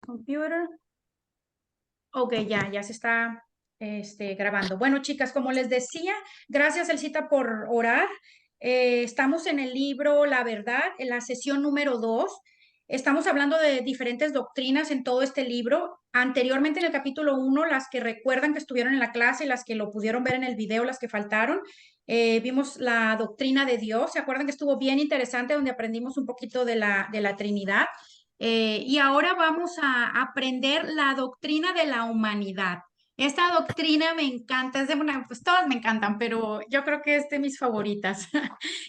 Computer. Ok, ya se está grabando. Bueno, chicas, como les decía, gracias, Elcita, por orar. Estamos en el libro La Verdad, en la sesión número 2. Estamos hablando de diferentes doctrinas en todo este libro. Anteriormente, en el capítulo 1, las que recuerdan que estuvieron en la clase, las que lo pudieron ver en el video, las que faltaron, vimos la doctrina de Dios. ¿Se acuerdan que estuvo bien interesante, donde aprendimos un poquito de la Trinidad? Y ahora vamos a aprender la doctrina de la humanidad. Esta doctrina me encanta, es de una, pues todas me encantan, pero yo creo que es de mis favoritas.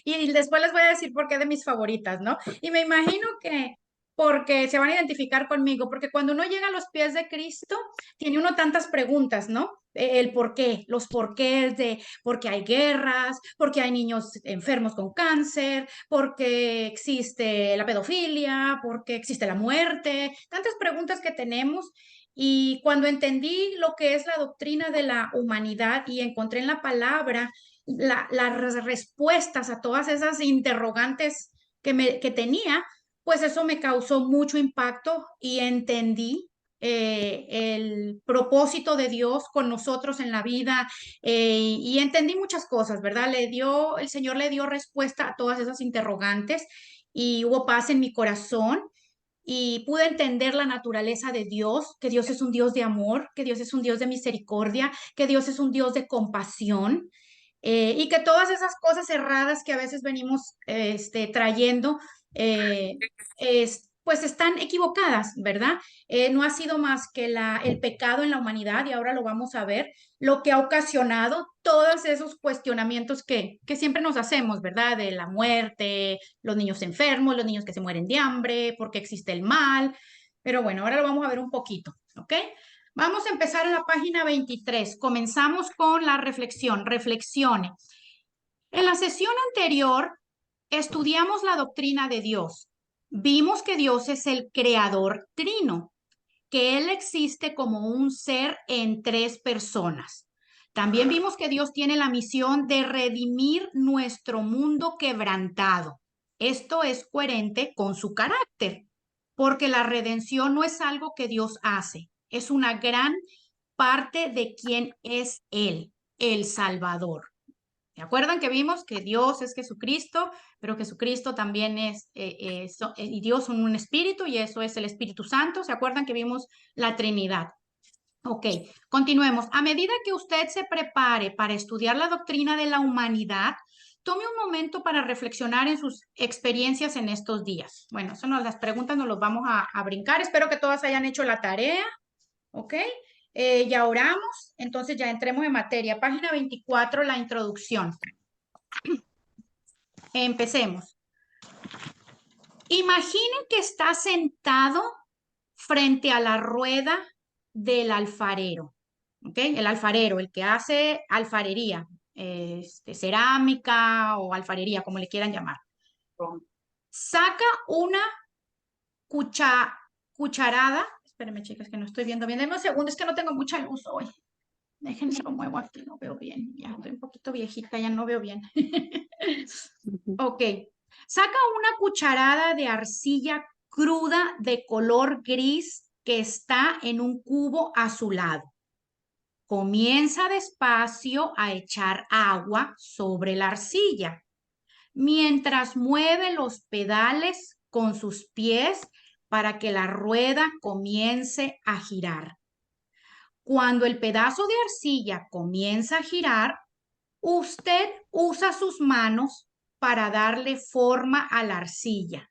Y después les voy a decir por qué de mis favoritas, ¿no? Y me imagino que porque se van a identificar conmigo, porque cuando uno llega a los pies de Cristo, tiene uno tantas preguntas, ¿no? El por qué, los porqués de por qué hay guerras, por qué hay niños enfermos con cáncer, por qué existe la pedofilia, por qué existe la muerte, tantas preguntas que tenemos. Y cuando entendí lo que es la doctrina de la humanidad y encontré en la palabra las respuestas a todas esas interrogantes que tenía, pues eso me causó mucho impacto y entendí el propósito de Dios con nosotros en la vida, y entendí muchas cosas, ¿verdad? El Señor le dio respuesta a todas esas interrogantes y hubo paz en mi corazón y pude entender la naturaleza de Dios, que Dios es un Dios de amor, que Dios es un Dios de misericordia, que Dios es un Dios de compasión, y que todas esas cosas erradas que a veces venimos trayendo, pues están equivocadas, ¿verdad? No ha sido más que el pecado en la humanidad, y ahora lo vamos a ver, lo que ha ocasionado todos esos cuestionamientos que siempre nos hacemos, ¿verdad? De la muerte, los niños enfermos, los niños que se mueren de hambre, por qué existe el mal. Pero bueno, ahora lo vamos a ver un poquito, ¿ok? Vamos a empezar en la página 23. Comenzamos con la reflexión. Reflexione. En la sesión anterior estudiamos la doctrina de Dios. Vimos que Dios es el creador trino, que Él existe como un ser en tres personas. También vimos que Dios tiene la misión de redimir nuestro mundo quebrantado. Esto es coherente con su carácter, porque la redención no es algo que Dios hace, es una gran parte de quién es Él, el Salvador. ¿Se acuerdan que vimos que Dios es Jesucristo, pero Jesucristo también y Dios son un espíritu y eso es el Espíritu Santo? ¿Se acuerdan que vimos la Trinidad? Ok, continuemos. A medida que usted se prepare para estudiar la doctrina de la humanidad, tome un momento para reflexionar en sus experiencias en estos días. Bueno, las preguntas nos las vamos a brincar. Espero que todas hayan hecho la tarea. ¿Ok? Ya oramos, entonces ya entremos en materia. Página 24, la introducción. Empecemos. Imaginen que está sentado frente a la rueda del alfarero. ¿Ok? El alfarero, el que hace alfarería, cerámica o alfarería, como le quieran llamar. Saca una cucha- cucharada. Espérenme, chicas, que no estoy viendo bien. Denme un segundo, es que no tengo mucha luz hoy. Déjenme lo muevo aquí, no veo bien. Ya estoy un poquito viejita, ya no veo bien. Ok. Saca una cucharada de arcilla cruda de color gris que está en un cubo a su lado. Comienza despacio a echar agua sobre la arcilla, mientras mueve los pedales con sus pies para que la rueda comience a girar. Cuando el pedazo de arcilla comienza a girar, usted usa sus manos para darle forma a la arcilla.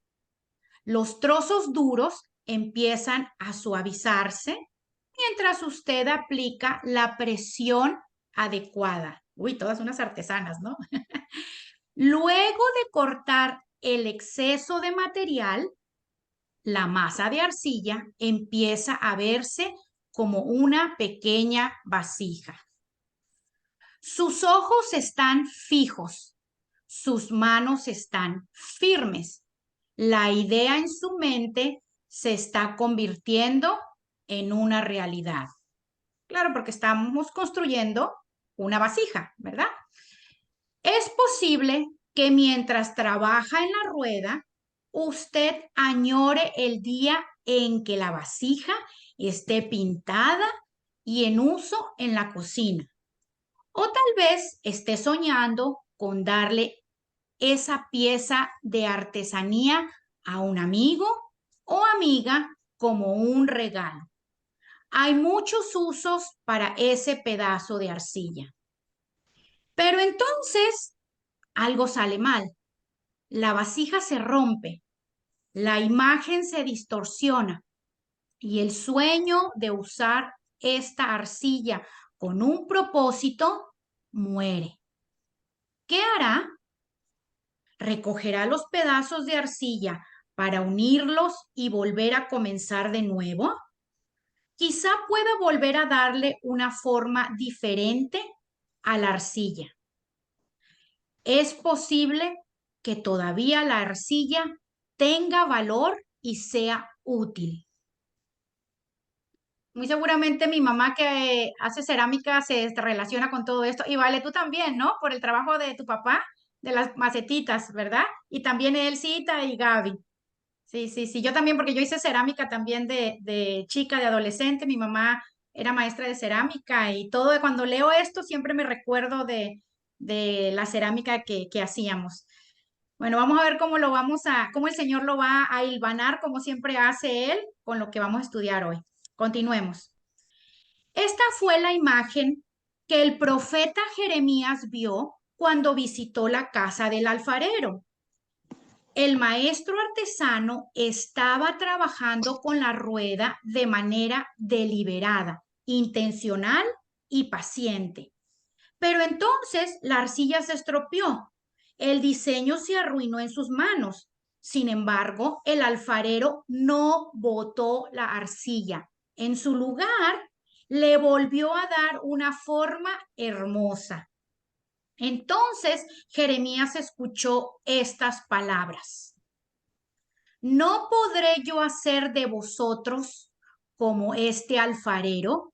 Los trozos duros empiezan a suavizarse mientras usted aplica la presión adecuada. Uy, todas unas artesanas, ¿no? Luego de cortar el exceso de material, la masa de arcilla empieza a verse como una pequeña vasija. Sus ojos están fijos, sus manos están firmes. La idea en su mente se está convirtiendo en una realidad. Claro, porque estamos construyendo una vasija, ¿verdad? Es posible que mientras trabaja en la rueda, usted añore el día en que la vasija esté pintada y en uso en la cocina. O tal vez esté soñando con darle esa pieza de artesanía a un amigo o amiga como un regalo. Hay muchos usos para ese pedazo de arcilla. Pero entonces algo sale mal. La vasija se rompe, la imagen se distorsiona y el sueño de usar esta arcilla con un propósito muere. ¿Qué hará? ¿Recogerá los pedazos de arcilla para unirlos y volver a comenzar de nuevo? Quizá pueda volver a darle una forma diferente a la arcilla. Es posible que todavía la arcilla tenga valor y sea útil. Muy seguramente mi mamá que hace cerámica se relaciona con todo esto. Y vale, tú también, ¿no? Por el trabajo de tu papá, de las macetitas, ¿verdad? Y también Elcita y Gaby. Sí, sí, sí. Yo también, porque yo hice cerámica también de chica, de adolescente. Mi mamá era maestra de cerámica y todo. Cuando leo esto siempre me recuerdo de la cerámica que hacíamos. Bueno, vamos a ver cómo el Señor lo va a hilvanar, como siempre hace Él, con lo que vamos a estudiar hoy. Continuemos. Esta fue la imagen que el profeta Jeremías vio cuando visitó la casa del alfarero. El maestro artesano estaba trabajando con la rueda de manera deliberada, intencional y paciente. Pero entonces la arcilla se estropeó. El diseño se arruinó en sus manos. Sin embargo, el alfarero no botó la arcilla. En su lugar, le volvió a dar una forma hermosa. Entonces Jeremías escuchó estas palabras. ¿No podré yo hacer de vosotros como este alfarero,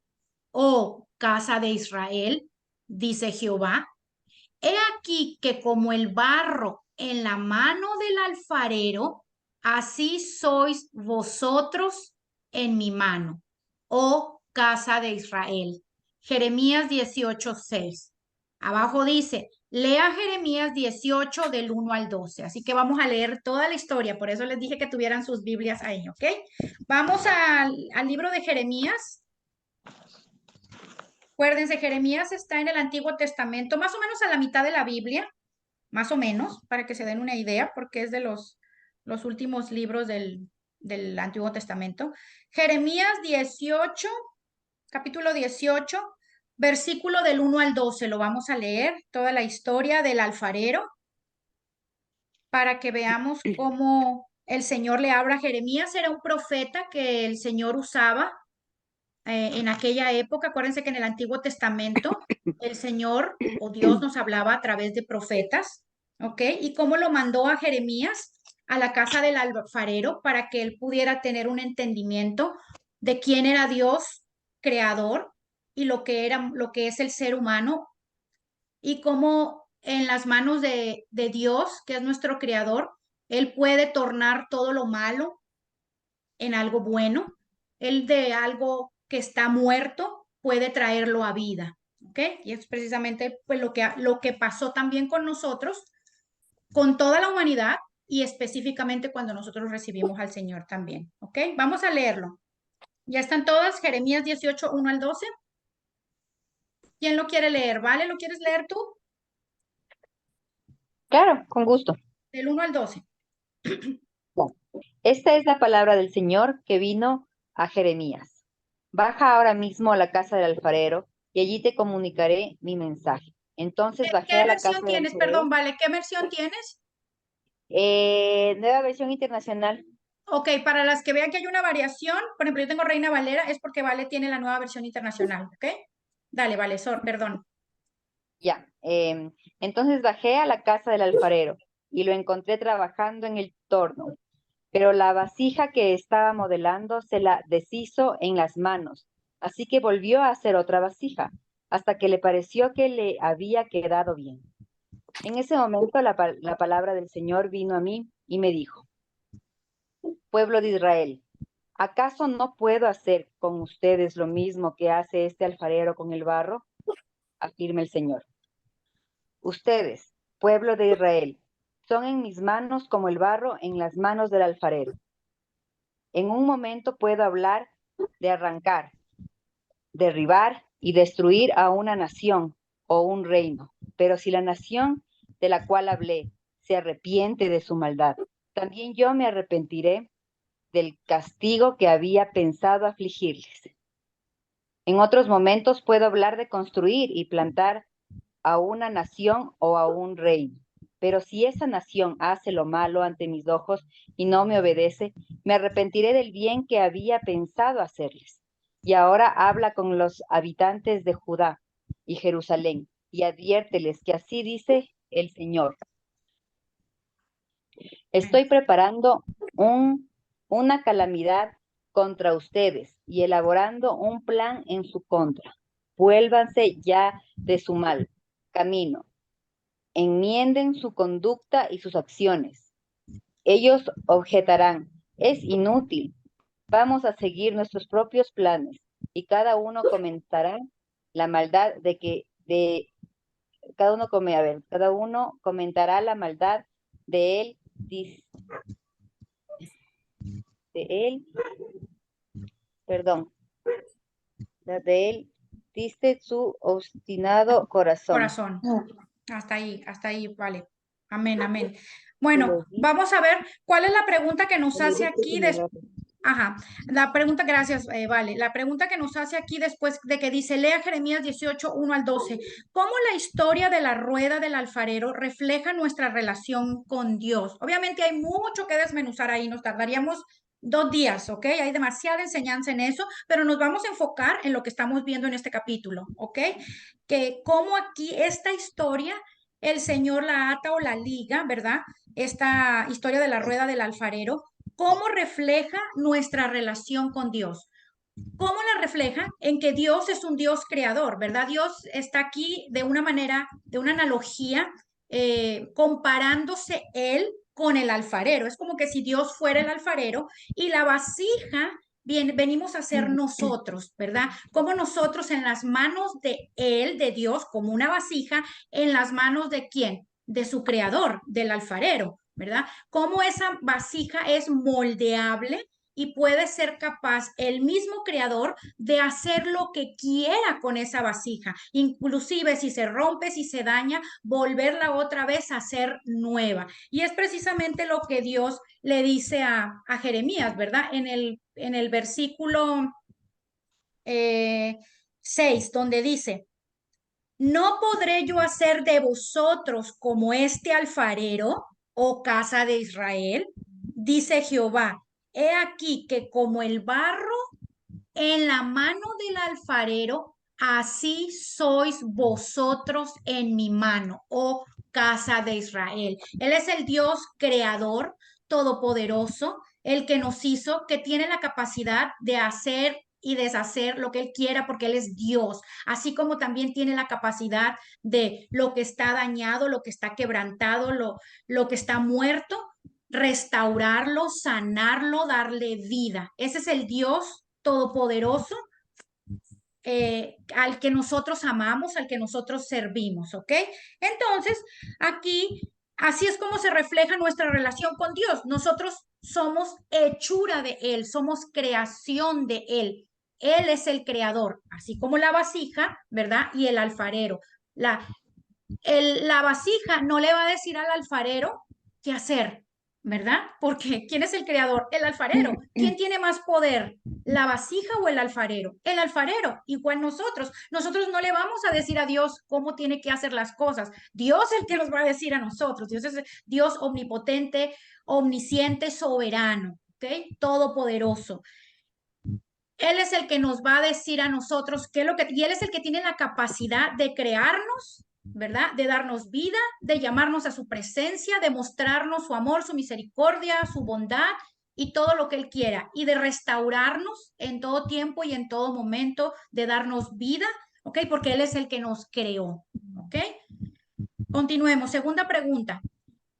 oh casa de Israel? Dice Jehová. He aquí que como el barro en la mano del alfarero, así sois vosotros en mi mano, oh casa de Israel. Jeremías 18:6. Abajo dice, lea Jeremías 18 del 1 al 12. Así que vamos a leer toda la historia, por eso les dije que tuvieran sus Biblias ahí, ¿ok? Vamos al libro de Jeremías. Acuérdense, Jeremías está en el Antiguo Testamento, más o menos a la mitad de la Biblia, más o menos, para que se den una idea, porque es de los últimos libros del Antiguo Testamento. Jeremías 18, capítulo 18, versículo del 1 al 12, lo vamos a leer, toda la historia del alfarero, para que veamos cómo el Señor le habla a Jeremías. Era un profeta que el Señor usaba en aquella época. Acuérdense que en el Antiguo Testamento el Señor o Dios nos hablaba a través de profetas, ¿ok? Y cómo lo mandó a Jeremías a la casa del alfarero para que él pudiera tener un entendimiento de quién era Dios creador y lo que es el ser humano, y cómo en las manos de Dios, que es nuestro creador, él puede tornar todo lo malo en algo bueno. Él de algo que está muerto puede traerlo a vida, ¿ok? Y es precisamente pues, lo que pasó también con nosotros, con toda la humanidad y específicamente cuando nosotros recibimos al Señor también, ¿ok? Vamos a leerlo. ¿Ya están todas? Jeremías 18, 1 al 12. ¿Quién lo quiere leer? ¿Vale? ¿Lo quieres leer tú? Claro, con gusto. Del 1 al 12. Bueno, esta es la palabra del Señor que vino a Jeremías. Baja ahora mismo a la casa del alfarero y allí te comunicaré mi mensaje. Entonces bajé ¿Qué a la versión casa del tienes? alfarero. Perdón, vale. ¿Qué versión tienes? Nueva versión internacional. Ok, para las que vean que hay una variación, por ejemplo, yo tengo Reina Valera, es porque Vale tiene la nueva versión internacional, ¿ok? Dale, Vale, perdón. Ya. Entonces bajé a la casa del alfarero y lo encontré trabajando en el torno. Pero la vasija que estaba modelando se la deshizo en las manos, así que volvió a hacer otra vasija, hasta que le pareció que le había quedado bien. En ese momento la palabra del Señor vino a mí y me dijo, pueblo de Israel, ¿acaso no puedo hacer con ustedes lo mismo que hace este alfarero con el barro? Afirma el Señor. Ustedes, pueblo de Israel, son en mis manos como el barro en las manos del alfarero. En un momento puedo hablar de arrancar, derribar y destruir a una nación o un reino, pero si la nación de la cual hablé se arrepiente de su maldad, también yo me arrepentiré del castigo que había pensado afligirles. En otros momentos puedo hablar de construir y plantar a una nación o a un reino. Pero si esa nación hace lo malo ante mis ojos y no me obedece, me arrepentiré del bien que había pensado hacerles. Y ahora habla con los habitantes de Judá y Jerusalén y adviérteles que así dice el Señor. Estoy preparando una calamidad contra ustedes y elaborando un plan en su contra. Vuélvanse ya de su mal camino. Enmienden su conducta y sus acciones. Ellos objetarán, es inútil, vamos a seguir nuestros propios planes y cada uno comentará la maldad cada uno comentará la maldad de él, de él, perdón, la de él, diste su obstinado corazón. Corazón. Hasta ahí, vale. Amén, amén. Bueno, vamos a ver cuál es la pregunta que nos hace aquí después. Ajá, la pregunta, gracias, vale. La pregunta que nos hace aquí después de que dice, lea Jeremías 18, 1 al 12. ¿Cómo la historia de la rueda del alfarero refleja nuestra relación con Dios? Obviamente hay mucho que desmenuzar ahí, nos tardaríamos 2 días, ¿ok? Hay demasiada enseñanza en eso, pero nos vamos a enfocar en lo que estamos viendo en este capítulo, ¿ok? Que cómo aquí esta historia, el Señor la ata o la liga, ¿verdad? Esta historia de la rueda del alfarero, ¿cómo refleja nuestra relación con Dios? ¿Cómo la refleja? En que Dios es un Dios creador, ¿verdad? Dios está aquí de una manera, de una analogía, comparándose Él con el alfarero. Es como que si Dios fuera el alfarero y la vasija venimos a ser nosotros, ¿verdad? Como nosotros en las manos de Él, de Dios, como una vasija, en las manos de quién? De su creador, del alfarero, ¿verdad? Cómo esa vasija es moldeable y puede ser capaz el mismo creador de hacer lo que quiera con esa vasija, inclusive si se rompe, si se daña, volverla otra vez a hacer nueva. Y es precisamente lo que Dios le dice a Jeremías, ¿verdad? En el versículo 6, donde dice, ¿no podré yo hacer de vosotros como este alfarero, oh casa de Israel? Dice Jehová, he aquí que como el barro en la mano del alfarero, así sois vosotros en mi mano, oh casa de Israel. Él es el Dios creador, todopoderoso, el que nos hizo, que tiene la capacidad de hacer y deshacer lo que Él quiera, porque Él es Dios, así como también tiene la capacidad de lo que está dañado, lo que está quebrantado, lo que está muerto, restaurarlo, sanarlo, darle vida. Ese es el Dios todopoderoso, al que nosotros amamos, al que nosotros servimos, ¿ok? Entonces, aquí, así es como se refleja nuestra relación con Dios. Nosotros somos hechura de Él, somos creación de Él. Él es el creador, así como la vasija, ¿verdad? Y el alfarero. La vasija no le va a decir al alfarero qué hacer, ¿verdad? Porque ¿quién es el creador? El alfarero. ¿Quién tiene más poder? ¿La vasija o el alfarero? El alfarero, igual nosotros. Nosotros no le vamos a decir a Dios cómo tiene que hacer las cosas. Dios es el que nos va a decir a nosotros. Dios es Dios omnipotente, omnisciente, soberano, ¿ok? Todopoderoso. Él es el que nos va a decir a nosotros qué es lo que, y Él es el que tiene la capacidad de crearnos, ¿verdad? De darnos vida, de llamarnos a su presencia, de mostrarnos su amor, su misericordia, su bondad y todo lo que Él quiera, y de restaurarnos en todo tiempo y en todo momento, de darnos vida, ¿ok? Porque Él es el que nos creó, ¿ok? Continuemos. Segunda pregunta.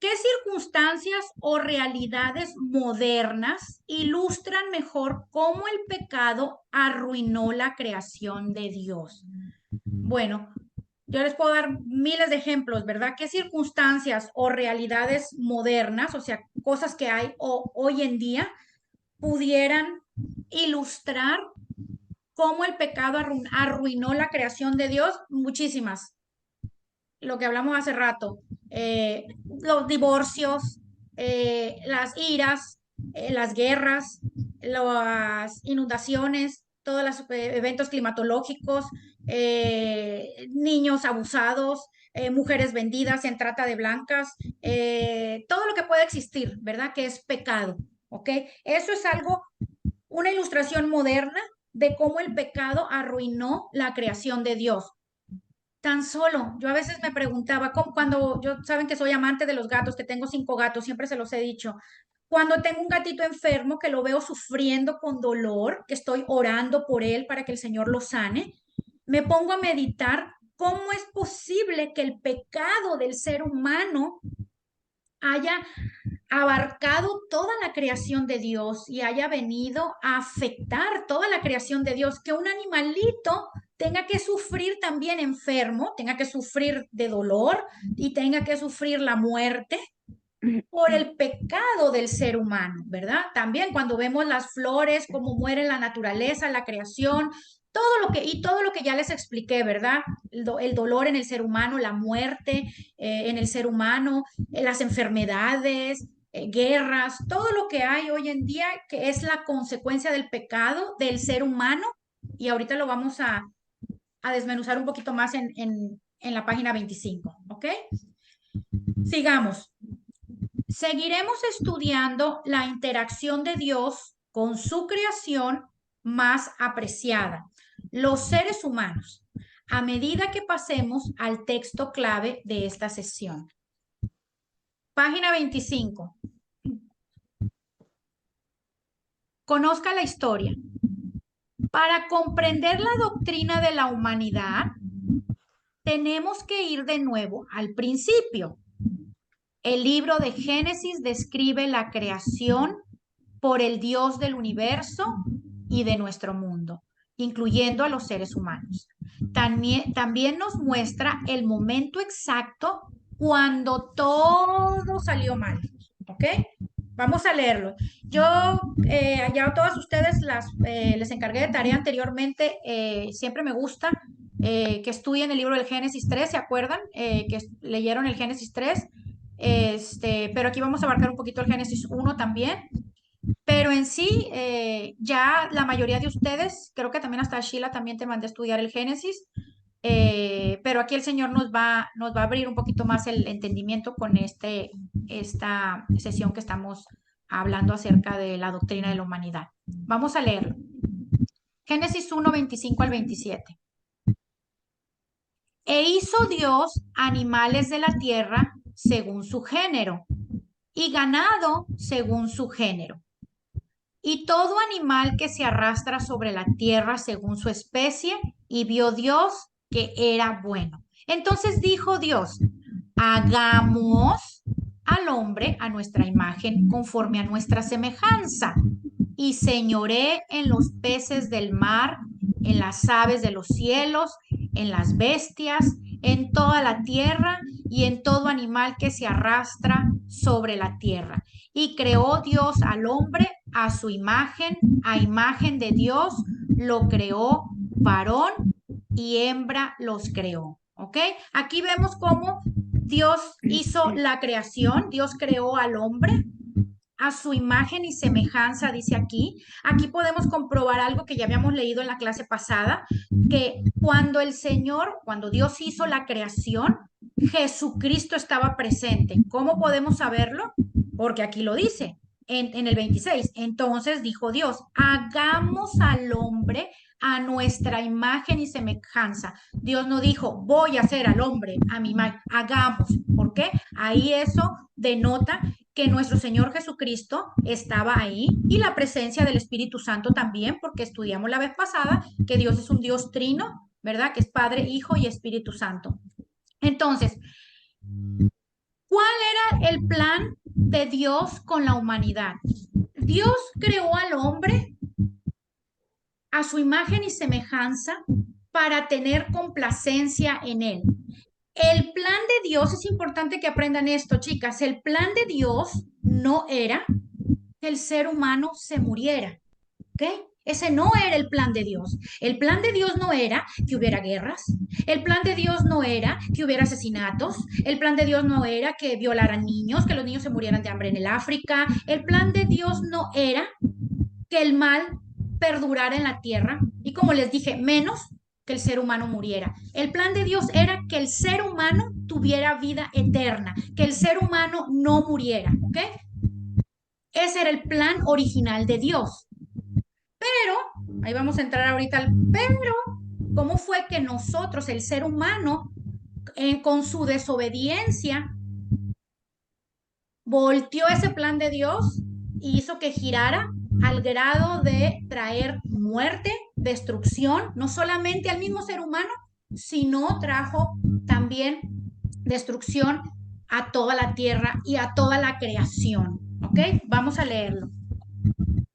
¿qué circunstancias o realidades modernas ilustran mejor cómo el pecado arruinó la creación de Dios? Bueno, yo les puedo dar miles de ejemplos, ¿verdad? ¿Qué circunstancias o realidades modernas, o sea, cosas que hay hoy en día, pudieran ilustrar cómo el pecado arruinó la creación de Dios? Muchísimas. Lo que hablamos hace rato, los divorcios, las iras, las guerras, las inundaciones, todos los eventos climatológicos, niños abusados, mujeres vendidas en trata de blancas, todo lo que puede existir, ¿verdad? Que es pecado, ¿ok? Eso es algo, una ilustración moderna de cómo el pecado arruinó la creación de Dios. Tan solo, yo a veces me preguntaba, cuando yo saben que soy amante de los gatos, que tengo 5 gatos, siempre se los he dicho, cuando tengo un gatito enfermo que lo veo sufriendo con dolor, que estoy orando por él para que el Señor lo sane, me pongo a meditar cómo es posible que el pecado del ser humano haya abarcado toda la creación de Dios y haya venido a afectar toda la creación de Dios, que un animalito tenga que sufrir también enfermo, tenga que sufrir de dolor y tenga que sufrir la muerte por el pecado del ser humano, ¿verdad? También cuando vemos las flores, cómo muere la naturaleza, la creación, todo lo que ya les expliqué, ¿verdad? El dolor en el ser humano, la muerte en el ser humano, las enfermedades, guerras, todo lo que hay hoy en día que es la consecuencia del pecado del ser humano. Y ahorita lo vamos a desmenuzar un poquito más en la página 25, ¿ok? Sigamos. Seguiremos estudiando la interacción de Dios con su creación más apreciada, los seres humanos, a medida que pasemos al texto clave de esta sesión. Página 25. Conozca la historia. Para comprender la doctrina de la humanidad, tenemos que ir de nuevo al principio. El libro de Génesis describe la creación por el Dios del universo y de nuestro mundo, incluyendo a los seres humanos. También nos muestra el momento exacto cuando todo salió mal. ¿Ok? Vamos a leerlo. Yo ya a todas ustedes les encargué de tarea anteriormente. Siempre me gusta que estudien el libro del Génesis 3, ¿se acuerdan? Que leyeron el Génesis 3. Pero aquí vamos a abarcar un poquito el Génesis 1 también. Pero en sí, ya la mayoría de ustedes, creo que también hasta Sheila también te mandé a estudiar el Génesis, pero aquí el Señor nos va a abrir un poquito más el entendimiento con esta sesión que estamos hablando acerca de la doctrina de la humanidad. Vamos a leerlo. Génesis 1, 25 al 27. E hizo Dios animales de la tierra según su género y ganado según su género y todo animal que se arrastra sobre la tierra según su especie, y vio Dios que era bueno. Entonces dijo Dios, hagamos al hombre a nuestra imagen conforme a nuestra semejanza, y señoré en los peces del mar, en las aves de los cielos, en las bestias, en toda la tierra y en todo animal que se arrastra sobre la tierra. Y creó Dios al hombre a su imagen, a imagen de Dios lo creó, varón y hembra los creó. ¿Ok? Aquí vemos cómo Dios hizo la creación, Dios creó al hombre a su imagen y semejanza, dice aquí. Aquí podemos comprobar algo que ya habíamos leído en la clase pasada, que cuando Dios hizo la creación, Jesucristo estaba presente. ¿Cómo podemos saberlo? Porque aquí lo dice en el 26. Entonces dijo Dios, hagamos al hombre a nuestra imagen y semejanza. Dios no dijo, voy a hacer al hombre a mi imagen, hagamos. ¿Por qué? Ahí eso denota que nuestro Señor Jesucristo estaba ahí y la presencia del Espíritu Santo también, porque estudiamos la vez pasada que Dios es un Dios trino, ¿verdad? Que es Padre, Hijo y Espíritu Santo. Entonces, ¿cuál era el plan de Dios con la humanidad? Dios creó al hombre a su imagen y semejanza para tener complacencia en él. El plan de Dios, es importante que aprendan esto, chicas, el plan de Dios no era que el ser humano se muriera, ¿ok? Ese no era el plan de Dios. El plan de Dios no era que hubiera guerras. El plan de Dios no era que hubiera asesinatos. El plan de Dios no era que violaran niños, que los niños se murieran de hambre en el África. El plan de Dios no era que el mal perdurara en la tierra. Y como les dije, menos que el ser humano muriera. El plan de Dios era que el ser humano tuviera vida eterna, que el ser humano no muriera, ¿ok? Ese era el plan original de Dios. Pero, ahí vamos a entrar ahorita al pero, ¿cómo fue que nosotros, el ser humano, con su desobediencia, volteó ese plan de Dios y hizo que girara al grado de traer muerte, destrucción, no solamente al mismo ser humano, sino trajo también destrucción a toda la tierra y a toda la creación? ¿Ok? Vamos a leerlo.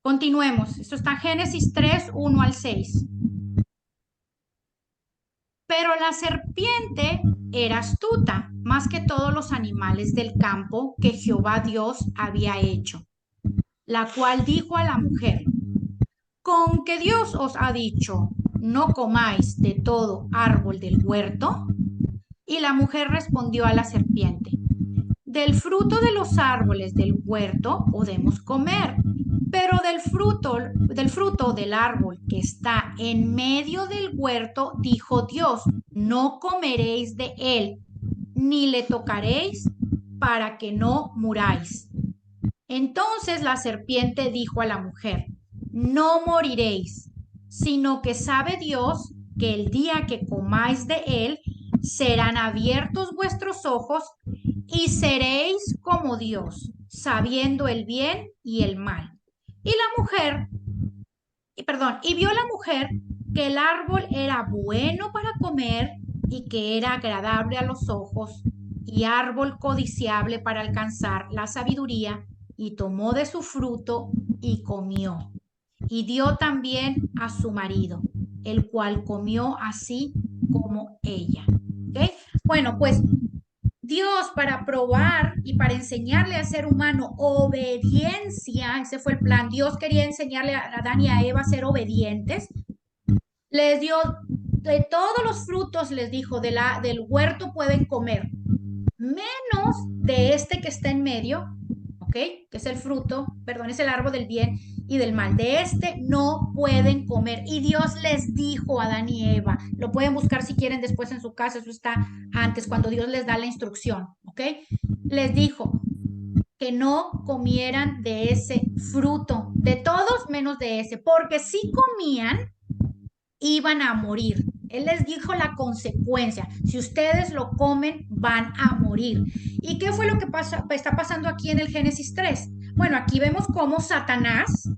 Continuemos. Esto está en Génesis 3, 1 al 6. Pero la serpiente era astuta, más que todos los animales del campo que Jehová Dios había hecho, la cual dijo a la mujer: ¿con que Dios os ha dicho, no comáis de todo árbol del huerto? Y la mujer respondió a la serpiente: del fruto de los árboles del huerto podemos comer, pero del fruto del árbol que está en medio del huerto, dijo Dios, no comeréis de él, ni le tocaréis, para que no muráis. Entonces la serpiente dijo a la mujer: no moriréis, sino que sabe Dios que el día que comáis de él, serán abiertos vuestros ojos y seréis como Dios, sabiendo el bien y el mal. Y la mujer, y vio la mujer que el árbol era bueno para comer y que era agradable a los ojos y árbol codiciable para alcanzar la sabiduría, y tomó de su fruto y comió. Y dio también a su marido, el cual comió así como ella. ¿Okay? Bueno, pues Dios, para probar y para enseñarle al ser humano obediencia, ese fue el plan. Dios quería enseñarle a Adán y a Eva a ser obedientes. Les dio de todos los frutos, les dijo, del huerto pueden comer, menos de este que está en medio, ¿ok? Que es el fruto, perdón, es el árbol del bien y del mal. De este no pueden comer. Y Dios les dijo a Adán y Eva, lo pueden buscar si quieren después en su casa, eso está antes, cuando Dios les da la instrucción, ¿ok? Les dijo que no comieran de ese fruto, de todos menos de ese, porque si comían, iban a morir. Él les dijo la consecuencia: si ustedes lo comen, van a morir. ¿Y qué fue lo que está pasando aquí en el Génesis 3? Bueno, aquí vemos cómo Satanás,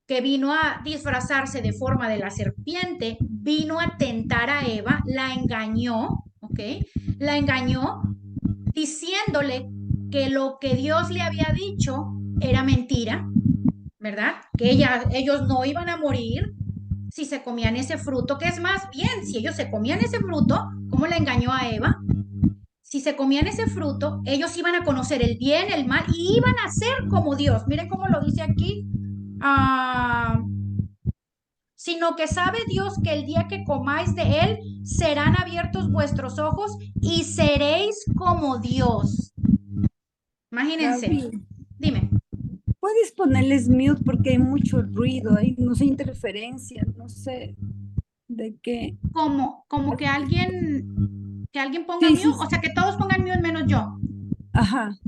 que vino a disfrazarse de forma de la serpiente, vino a tentar a Eva, la engañó, ¿ok? La engañó diciéndole que lo que Dios le había dicho era mentira, ¿verdad? Que ellos no iban a morir si se comían ese fruto, que es más bien, si ellos se comían ese fruto, ¿cómo le engañó a Eva? Si se comían ese fruto, ellos iban a conocer el bien, el mal y iban a ser como Dios. Miren cómo lo dice aquí. Sino que sabe Dios que el día que comáis de él, serán abiertos vuestros ojos y seréis como Dios. Imagínense. Gaby, Dime. puedes ponerles mute porque hay mucho ruido, hay, no sé, interferencia, no sé de qué. Como que alguien ponga Sí, mute, sí, o sea, sí. que todos pongan mute menos yo. Ajá,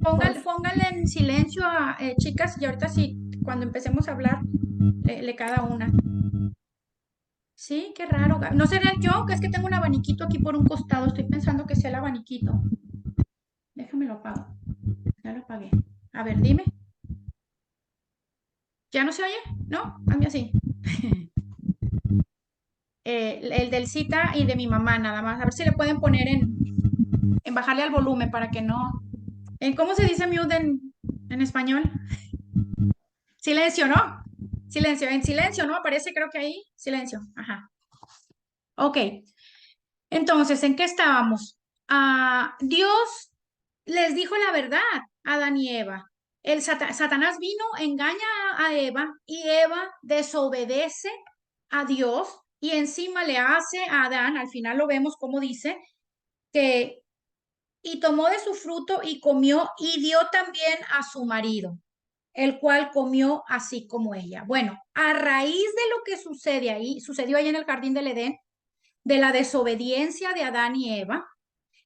por Pónganle en silencio a chicas, y ahorita sí, cuando empecemos a hablar, le cada una. Sí, qué raro. ¿No será yo? Que es que tengo un abaniquito aquí por un costado. Estoy pensando que sea el abaniquito. Déjame lo apago. Ya lo apagué. A ver, dime. ¿Ya no se oye? ¿No? Hazme así. El del cita y de mi mamá, nada más. A ver si le pueden poner en bajarle al volumen para que no... ¿Cómo se dice mute en español? Silencio, ¿no? Silencio, en silencio, ¿no? Aparece creo que ahí, silencio, ajá. Ok, entonces, ¿en qué estábamos? Dios les dijo la verdad a Adán y Eva. Satanás vino, engaña a Eva y Eva desobedece a Dios y encima le hace a Adán, al final lo vemos como dice, que y tomó de su fruto y comió y dio también a su marido, el cual comió así como ella. Bueno, a raíz de lo que sucedió ahí en el jardín del Edén, de la desobediencia de Adán y Eva,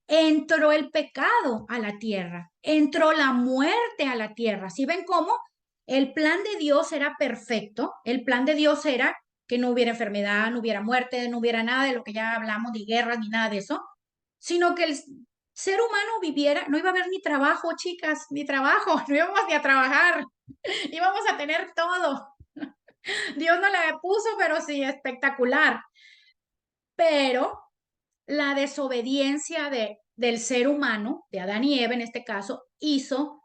entró el pecado a la tierra, entró la muerte a la tierra. ¿Sí ven cómo? El plan de Dios era perfecto, el plan de Dios era que no hubiera enfermedad, no hubiera muerte, no hubiera nada de lo que ya hablamos, ni guerras, ni nada de eso, sino que el ser humano viviera, no iba a haber ni trabajo, chicas, ni trabajo, no íbamos ni a trabajar, íbamos a tener todo. Dios no la puso, pero sí, espectacular. Pero la desobediencia del ser humano, de Adán y Eva en este caso, hizo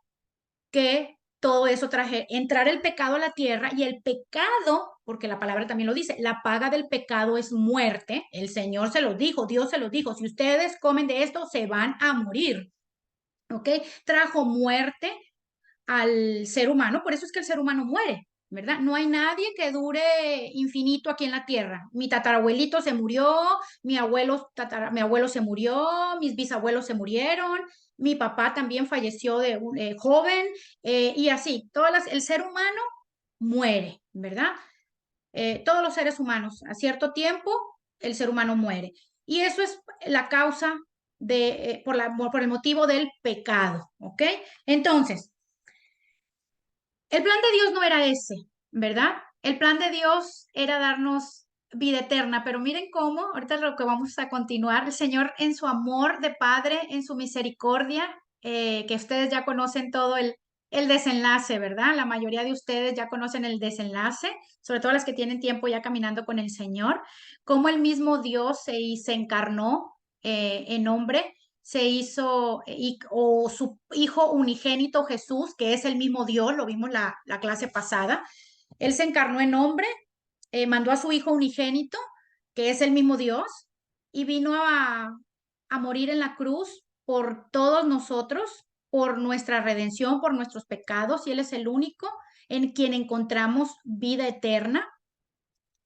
que todo eso entrar el pecado a la tierra y el pecado, porque la palabra también lo dice, la paga del pecado es muerte. El Señor se los dijo, Dios se los dijo, si ustedes comen de esto, se van a morir. ¿Ok? Trajo muerte al ser humano, por eso es que el ser humano muere, ¿verdad? No hay nadie que dure infinito aquí en la tierra. Mi tatarabuelito se murió, mi abuelo se murió, mis bisabuelos se murieron, mi papá también falleció de joven, y así, el ser humano muere, ¿verdad? Todos los seres humanos, a cierto tiempo, el ser humano muere. Y eso es la causa por el motivo del pecado, ¿ok? Entonces, el plan de Dios no era ese, ¿verdad? El plan de Dios era darnos vida eterna, pero miren cómo, ahorita lo que vamos a continuar, el Señor en su amor de Padre, en su misericordia, que ustedes ya conocen todo el desenlace, ¿verdad? La mayoría de ustedes ya conocen el desenlace, sobre todo las que tienen tiempo ya caminando con el Señor, cómo el mismo Dios se encarnó en hombre se hizo, o su Hijo unigénito Jesús, que es el mismo Dios, lo vimos la clase pasada, Él se encarnó en hombre, mandó a su Hijo unigénito, que es el mismo Dios, y vino a morir en la cruz por todos nosotros, por nuestra redención, por nuestros pecados, y Él es el único en quien encontramos vida eterna.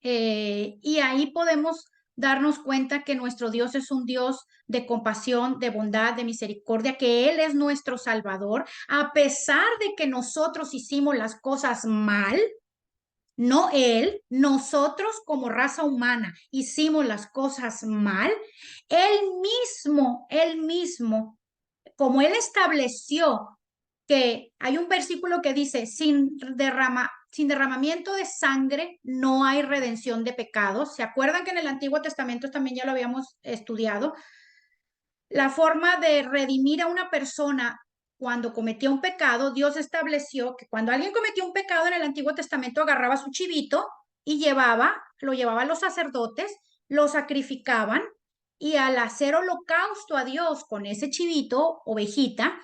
Y ahí podemos darnos cuenta que nuestro Dios es un Dios de compasión, de bondad, de misericordia, que Él es nuestro Salvador, a pesar de que nosotros hicimos las cosas mal. No Él, nosotros como raza humana hicimos las cosas mal. Él mismo, como Él estableció que hay un versículo que dice, sin derramamiento de sangre no hay redención de pecados. ¿Se acuerdan que en el Antiguo Testamento también ya lo habíamos estudiado? La forma de redimir a una persona cuando cometía un pecado, Dios estableció que cuando alguien cometía un pecado en el Antiguo Testamento agarraba su chivito y lo llevaba a los sacerdotes, lo sacrificaban y al hacer holocausto a Dios con ese chivito, ovejita,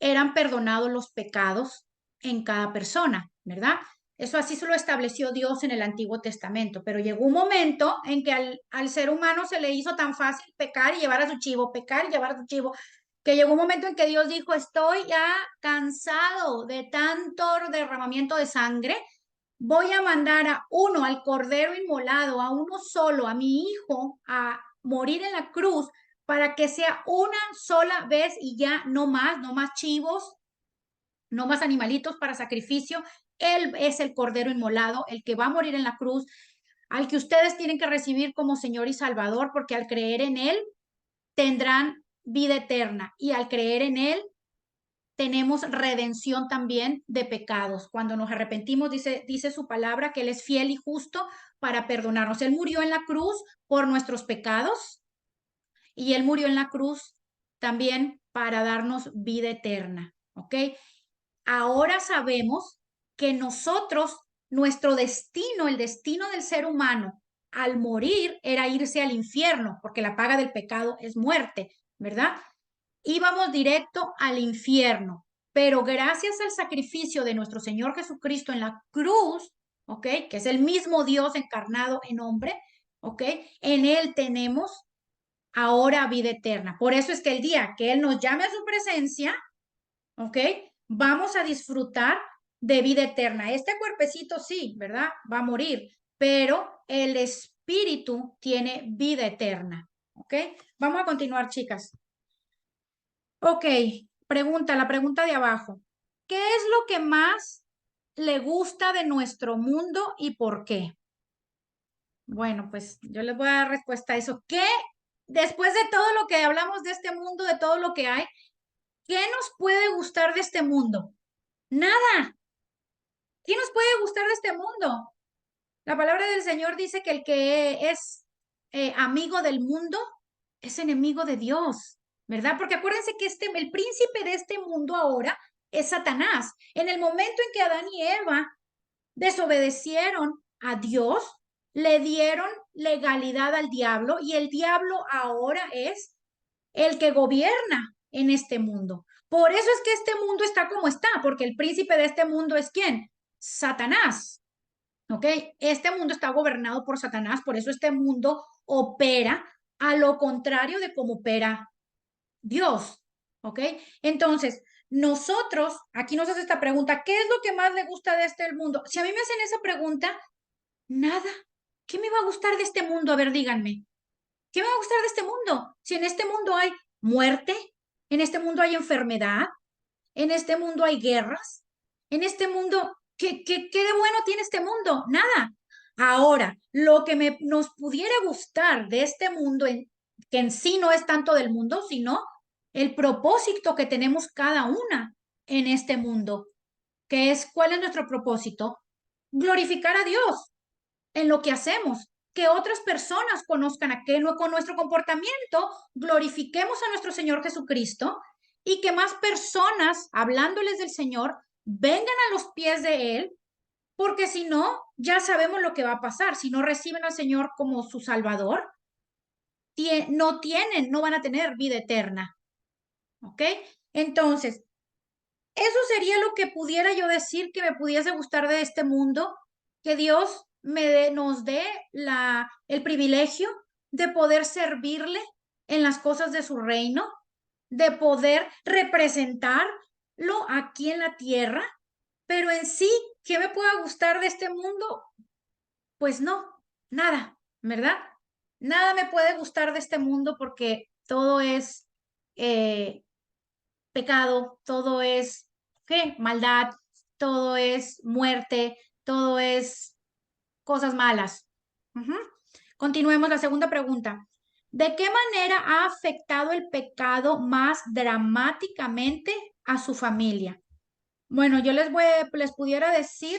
eran perdonados los pecados en cada persona, ¿verdad? Eso así se lo estableció Dios en el Antiguo Testamento, pero llegó un momento en que al ser humano se le hizo tan fácil pecar y llevar a su chivo, pecar y llevar a su chivo, que llegó un momento en que Dios dijo, estoy ya cansado de tanto derramamiento de sangre, voy a mandar al cordero inmolado, a uno solo, a mi hijo, a morir en la cruz para que sea una sola vez y ya no más chivos, no más animalitos para sacrificio. Él es el cordero inmolado, el que va a morir en la cruz, al que ustedes tienen que recibir como Señor y Salvador, porque al creer en Él tendrán vida eterna y al creer en Él tenemos redención también de pecados. Cuando nos arrepentimos, dice su palabra que Él es fiel y justo para perdonarnos. Él murió en la cruz por nuestros pecados y Él murió en la cruz también para darnos vida eterna. ¿Ok? Ahora sabemos que nuestro destino, el destino del ser humano al morir era irse al infierno, porque la paga del pecado es muerte, ¿verdad? íbamos directo al infierno. Pero gracias al sacrificio de nuestro Señor Jesucristo en la cruz, ¿ok? Que es el mismo Dios encarnado en hombre, ¿ok? En Él tenemos ahora vida eterna. Por eso es que el día que Él nos llame a su presencia, ¿ok? Vamos a disfrutar de vida eterna. Este cuerpecito sí, ¿verdad? Va a morir, pero el espíritu tiene vida eterna, ¿ok? Vamos a continuar, chicas. Ok, la pregunta de abajo. ¿Qué es lo que más le gusta de nuestro mundo y por qué? Bueno, pues yo les voy a dar respuesta a eso. ¿Qué, después de todo lo que hablamos de este mundo, de todo lo que hay, qué nos puede gustar de este mundo? Nada. ¿Qué nos puede gustar de este mundo? La palabra del Señor dice que el que es amigo del mundo es enemigo de Dios, ¿verdad? Porque acuérdense que el príncipe de este mundo ahora es Satanás. En el momento en que Adán y Eva desobedecieron a Dios, le dieron legalidad al diablo y el diablo ahora es el que gobierna en este mundo. Por eso es que este mundo está como está, porque el príncipe de este mundo es ¿quién? Satanás. ¿Ok? Este mundo está gobernado por Satanás, por eso este mundo opera a lo contrario de cómo opera Dios. ¿Ok? Entonces, nosotros, aquí nos hace esta pregunta, ¿qué es lo que más le gusta de este mundo? Si a mí me hacen esa pregunta, nada. ¿Qué me va a gustar de este mundo? A ver, díganme. ¿Qué me va a gustar de este mundo? Si en este mundo hay muerte, en este mundo hay enfermedad, en este mundo hay guerras, en este mundo, ¿qué de bueno tiene este mundo? Nada. Ahora, lo que nos pudiera gustar de este mundo, que en sí no es tanto del mundo, sino el propósito que tenemos cada una en este mundo, que es, ¿cuál es nuestro propósito? Glorificar a Dios en lo que hacemos, que otras personas conozcan a que con nuestro comportamiento glorifiquemos a nuestro Señor Jesucristo y que más personas, hablándoles del Señor, vengan a los pies de Él, porque si no, ya sabemos lo que va a pasar. Si no reciben al Señor como su Salvador, no van a tener vida eterna. ¿Ok? Entonces, eso sería lo que pudiera yo decir que me pudiese gustar de este mundo, que Dios nos dé el privilegio de poder servirle en las cosas de su reino, de poder representarlo aquí en la tierra, pero en sí, ¿qué me pueda gustar de este mundo? Pues no, nada, ¿verdad? Nada me puede gustar de este mundo porque todo es eh, pecado, todo es, ¿qué? Maldad, todo es muerte, todo es cosas malas. Ujú. Continuemos la segunda pregunta. ¿De qué manera ha afectado el pecado más dramáticamente a su familia? Bueno, yo les pudiera decir,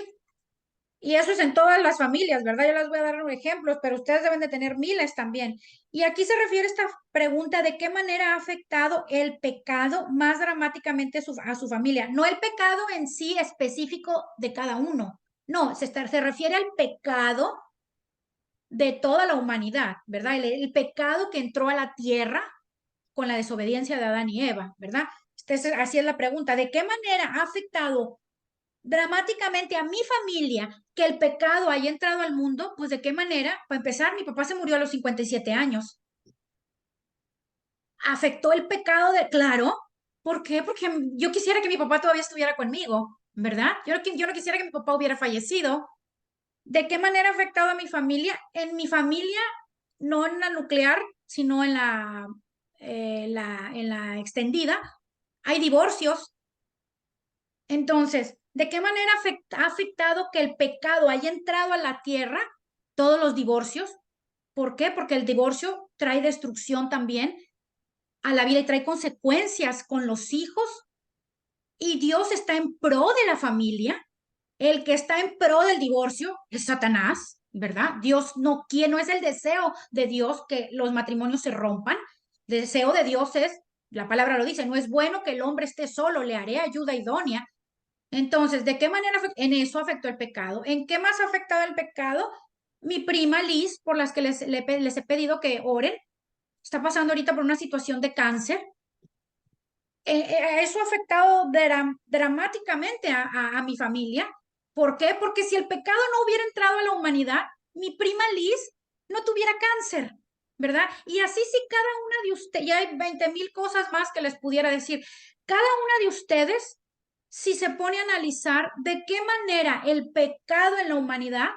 y eso es en todas las familias, ¿verdad? Yo les voy a dar unos ejemplos, pero ustedes deben de tener miles también. Y aquí se refiere esta pregunta, ¿de qué manera ha afectado el pecado más dramáticamente a su familia? No el pecado en sí específico de cada uno, no, se refiere al pecado de toda la humanidad, ¿verdad? El pecado que entró a la tierra con la desobediencia de Adán y Eva, ¿verdad? Así es la pregunta, ¿de qué manera ha afectado dramáticamente a mi familia que el pecado haya entrado al mundo? Pues de qué manera, para empezar, mi papá se murió a los 57 años. ¿Afectó el pecado claro? ¿Por qué? Porque yo quisiera que mi papá todavía estuviera conmigo, ¿verdad? Yo no quisiera que mi papá hubiera fallecido. ¿De qué manera ha afectado a mi familia? En mi familia, no en la nuclear, sino en la extendida, hay divorcios. Entonces, ¿de qué manera ha afectado que el pecado haya entrado a la tierra? Todos los divorcios. ¿Por qué? Porque el divorcio trae destrucción también a la vida y trae consecuencias con los hijos. Y Dios está en pro de la familia. El que está en pro del divorcio es Satanás, ¿verdad? Dios no quiere, no es el deseo de Dios que los matrimonios se rompan. El deseo de Dios es, la palabra lo dice, no es bueno que el hombre esté solo, le haré ayuda idónea. Entonces, ¿de qué manera en eso afectó el pecado? ¿En qué más ha afectado el pecado? Mi prima Liz, por las que les he pedido que oren, está pasando ahorita por una situación de cáncer. eso ha afectado dramáticamente a mi familia. ¿Por qué? Porque si el pecado no hubiera entrado a la humanidad, mi prima Liz no tuviera cáncer, ¿verdad? Y así si cada una de ustedes, ya hay 20,000 cosas más que les pudiera decir, cada una de ustedes, si se pone a analizar de qué manera el pecado en la humanidad,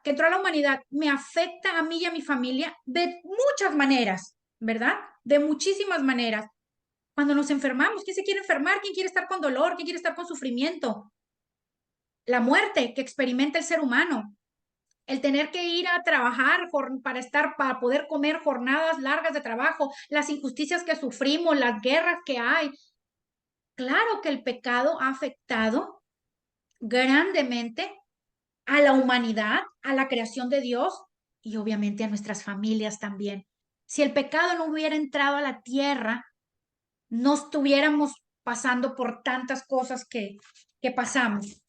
que entró a la humanidad, me afecta a mí y a mi familia de muchas maneras, ¿verdad? De muchísimas maneras. Cuando nos enfermamos, ¿quién se quiere enfermar? ¿Quién quiere estar con dolor? ¿Quién quiere estar con sufrimiento? La muerte que experimenta el ser humano, el tener que ir a trabajar para poder comer jornadas largas de trabajo, las injusticias que sufrimos, las guerras que hay. Claro que el pecado ha afectado grandemente a la humanidad, a la creación de Dios y obviamente a nuestras familias también. Si el pecado no hubiera entrado a la tierra, no estuviéramos pasando por tantas cosas que pasamos.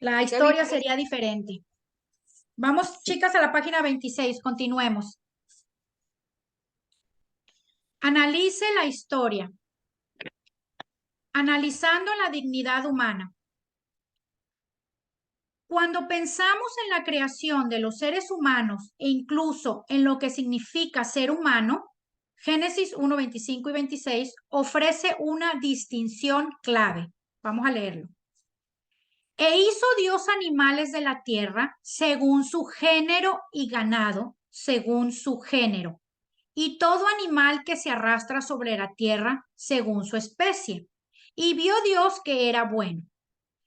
La historia sería diferente. Vamos, chicas, a la página 26. Continuemos. Analice la historia. Analizando la dignidad humana. Cuando pensamos en la creación de los seres humanos e incluso en lo que significa ser humano, Génesis 1, 25 y 26 ofrece una distinción clave. Vamos a leerlo. E hizo Dios animales de la tierra según su género y ganado según su género, y todo animal que se arrastra sobre la tierra según su especie. Y vio Dios que era bueno.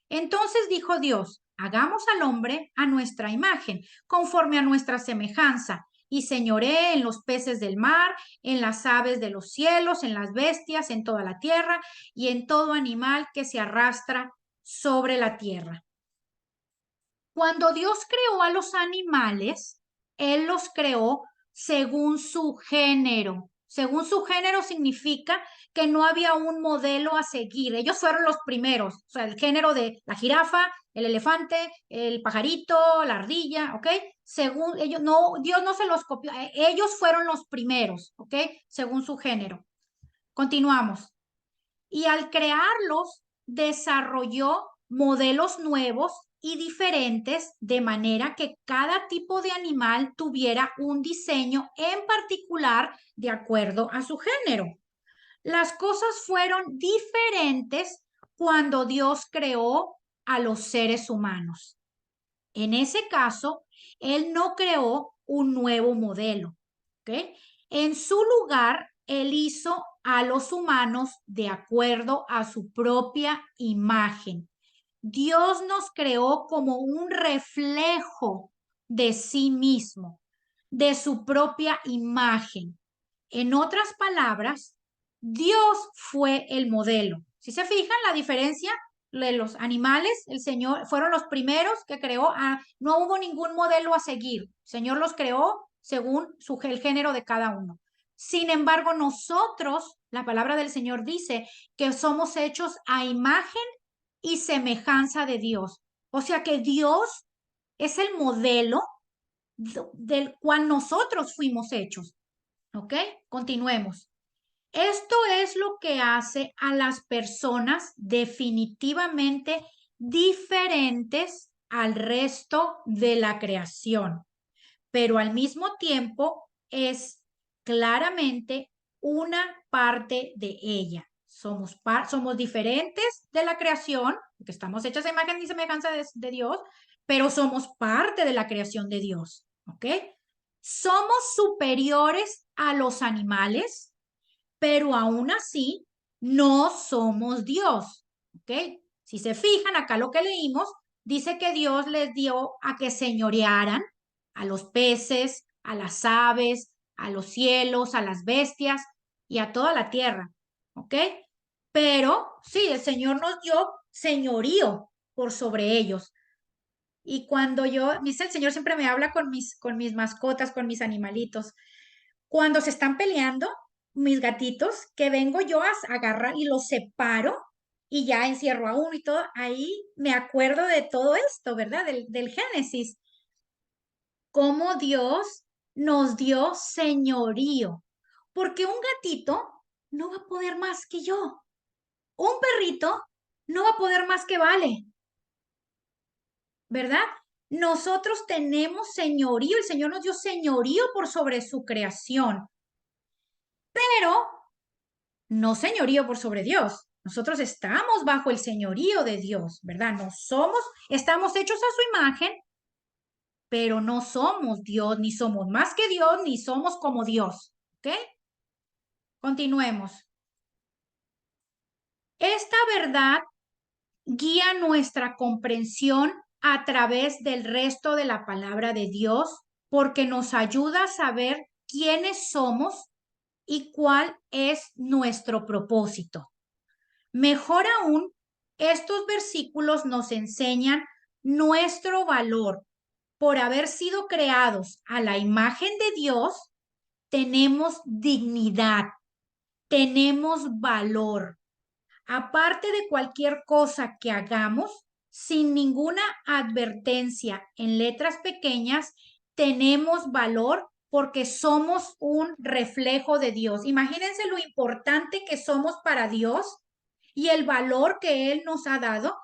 Entonces dijo Dios, hagamos al hombre a nuestra imagen, conforme a nuestra semejanza, y señoree en los peces del mar, en las aves de los cielos, en las bestias, en toda la tierra, y en todo animal que se arrastra sobre la tierra. Cuando Dios creó a los animales, Él los creó según su género. Según su género significa que no había un modelo a seguir. Ellos fueron los primeros. O sea, el género de la jirafa, el elefante, el pajarito, la ardilla, ¿ok? Según ellos, no, Dios no se los copió. Ellos fueron los primeros, ¿ok? Según su género. Continuamos. Y al crearlos, desarrolló modelos nuevos y diferentes de manera que cada tipo de animal tuviera un diseño en particular de acuerdo a su género. Las cosas fueron diferentes cuando Dios creó a los seres humanos. En ese caso, Él no creó un nuevo modelo, ¿ok? En su lugar, Él hizo a los humanos de acuerdo a su propia imagen. Dios nos creó como un reflejo de sí mismo, de su propia imagen. En otras palabras, Dios fue el modelo. Si se fijan la diferencia de los animales, el Señor fueron los primeros que creó, no hubo ningún modelo a seguir. El Señor los creó según el género de cada uno. Sin embargo, nosotros, la palabra del Señor dice que somos hechos a imagen y semejanza de Dios. O sea que Dios es el modelo del cual nosotros fuimos hechos. ¿Ok? Continuemos. Esto es lo que hace a las personas definitivamente diferentes al resto de la creación, pero al mismo tiempo es claramente una parte de ella. Somos diferentes de la creación, porque estamos hechos a imagen y semejanza de Dios, pero somos parte de la creación de Dios, ¿ok? Somos superiores a los animales, pero aún así no somos Dios, ¿ok? Si se fijan, acá lo que leímos dice que Dios les dio a que señorearan a los peces, a las aves, a los cielos, a las bestias y a toda la tierra, ¿ok? Pero sí, el Señor nos dio señorío por sobre ellos. Y cuando dice el Señor siempre me habla con mis mascotas, con mis animalitos. Cuando se están peleando, mis gatitos, que vengo yo a agarrar y los separo y ya encierro a uno y todo, ahí me acuerdo de todo esto, ¿verdad? Del Génesis. Cómo Dios nos dio señorío. Porque un gatito no va a poder más que yo. Un perrito no va a poder más que Vale, ¿verdad? Nosotros tenemos señorío, el Señor nos dio señorío por sobre su creación, pero no señorío por sobre Dios. Nosotros estamos bajo el señorío de Dios, ¿verdad? No somos, estamos hechos a su imagen, pero no somos Dios, ni somos más que Dios, ni somos como Dios, ¿ok? Continuemos. Esta verdad guía nuestra comprensión a través del resto de la palabra de Dios porque nos ayuda a saber quiénes somos y cuál es nuestro propósito. Mejor aún, estos versículos nos enseñan nuestro valor. Por haber sido creados a la imagen de Dios, tenemos dignidad, tenemos valor. Aparte de cualquier cosa que hagamos, sin ninguna advertencia en letras pequeñas, tenemos valor porque somos un reflejo de Dios. Imagínense lo importante que somos para Dios y el valor que Él nos ha dado,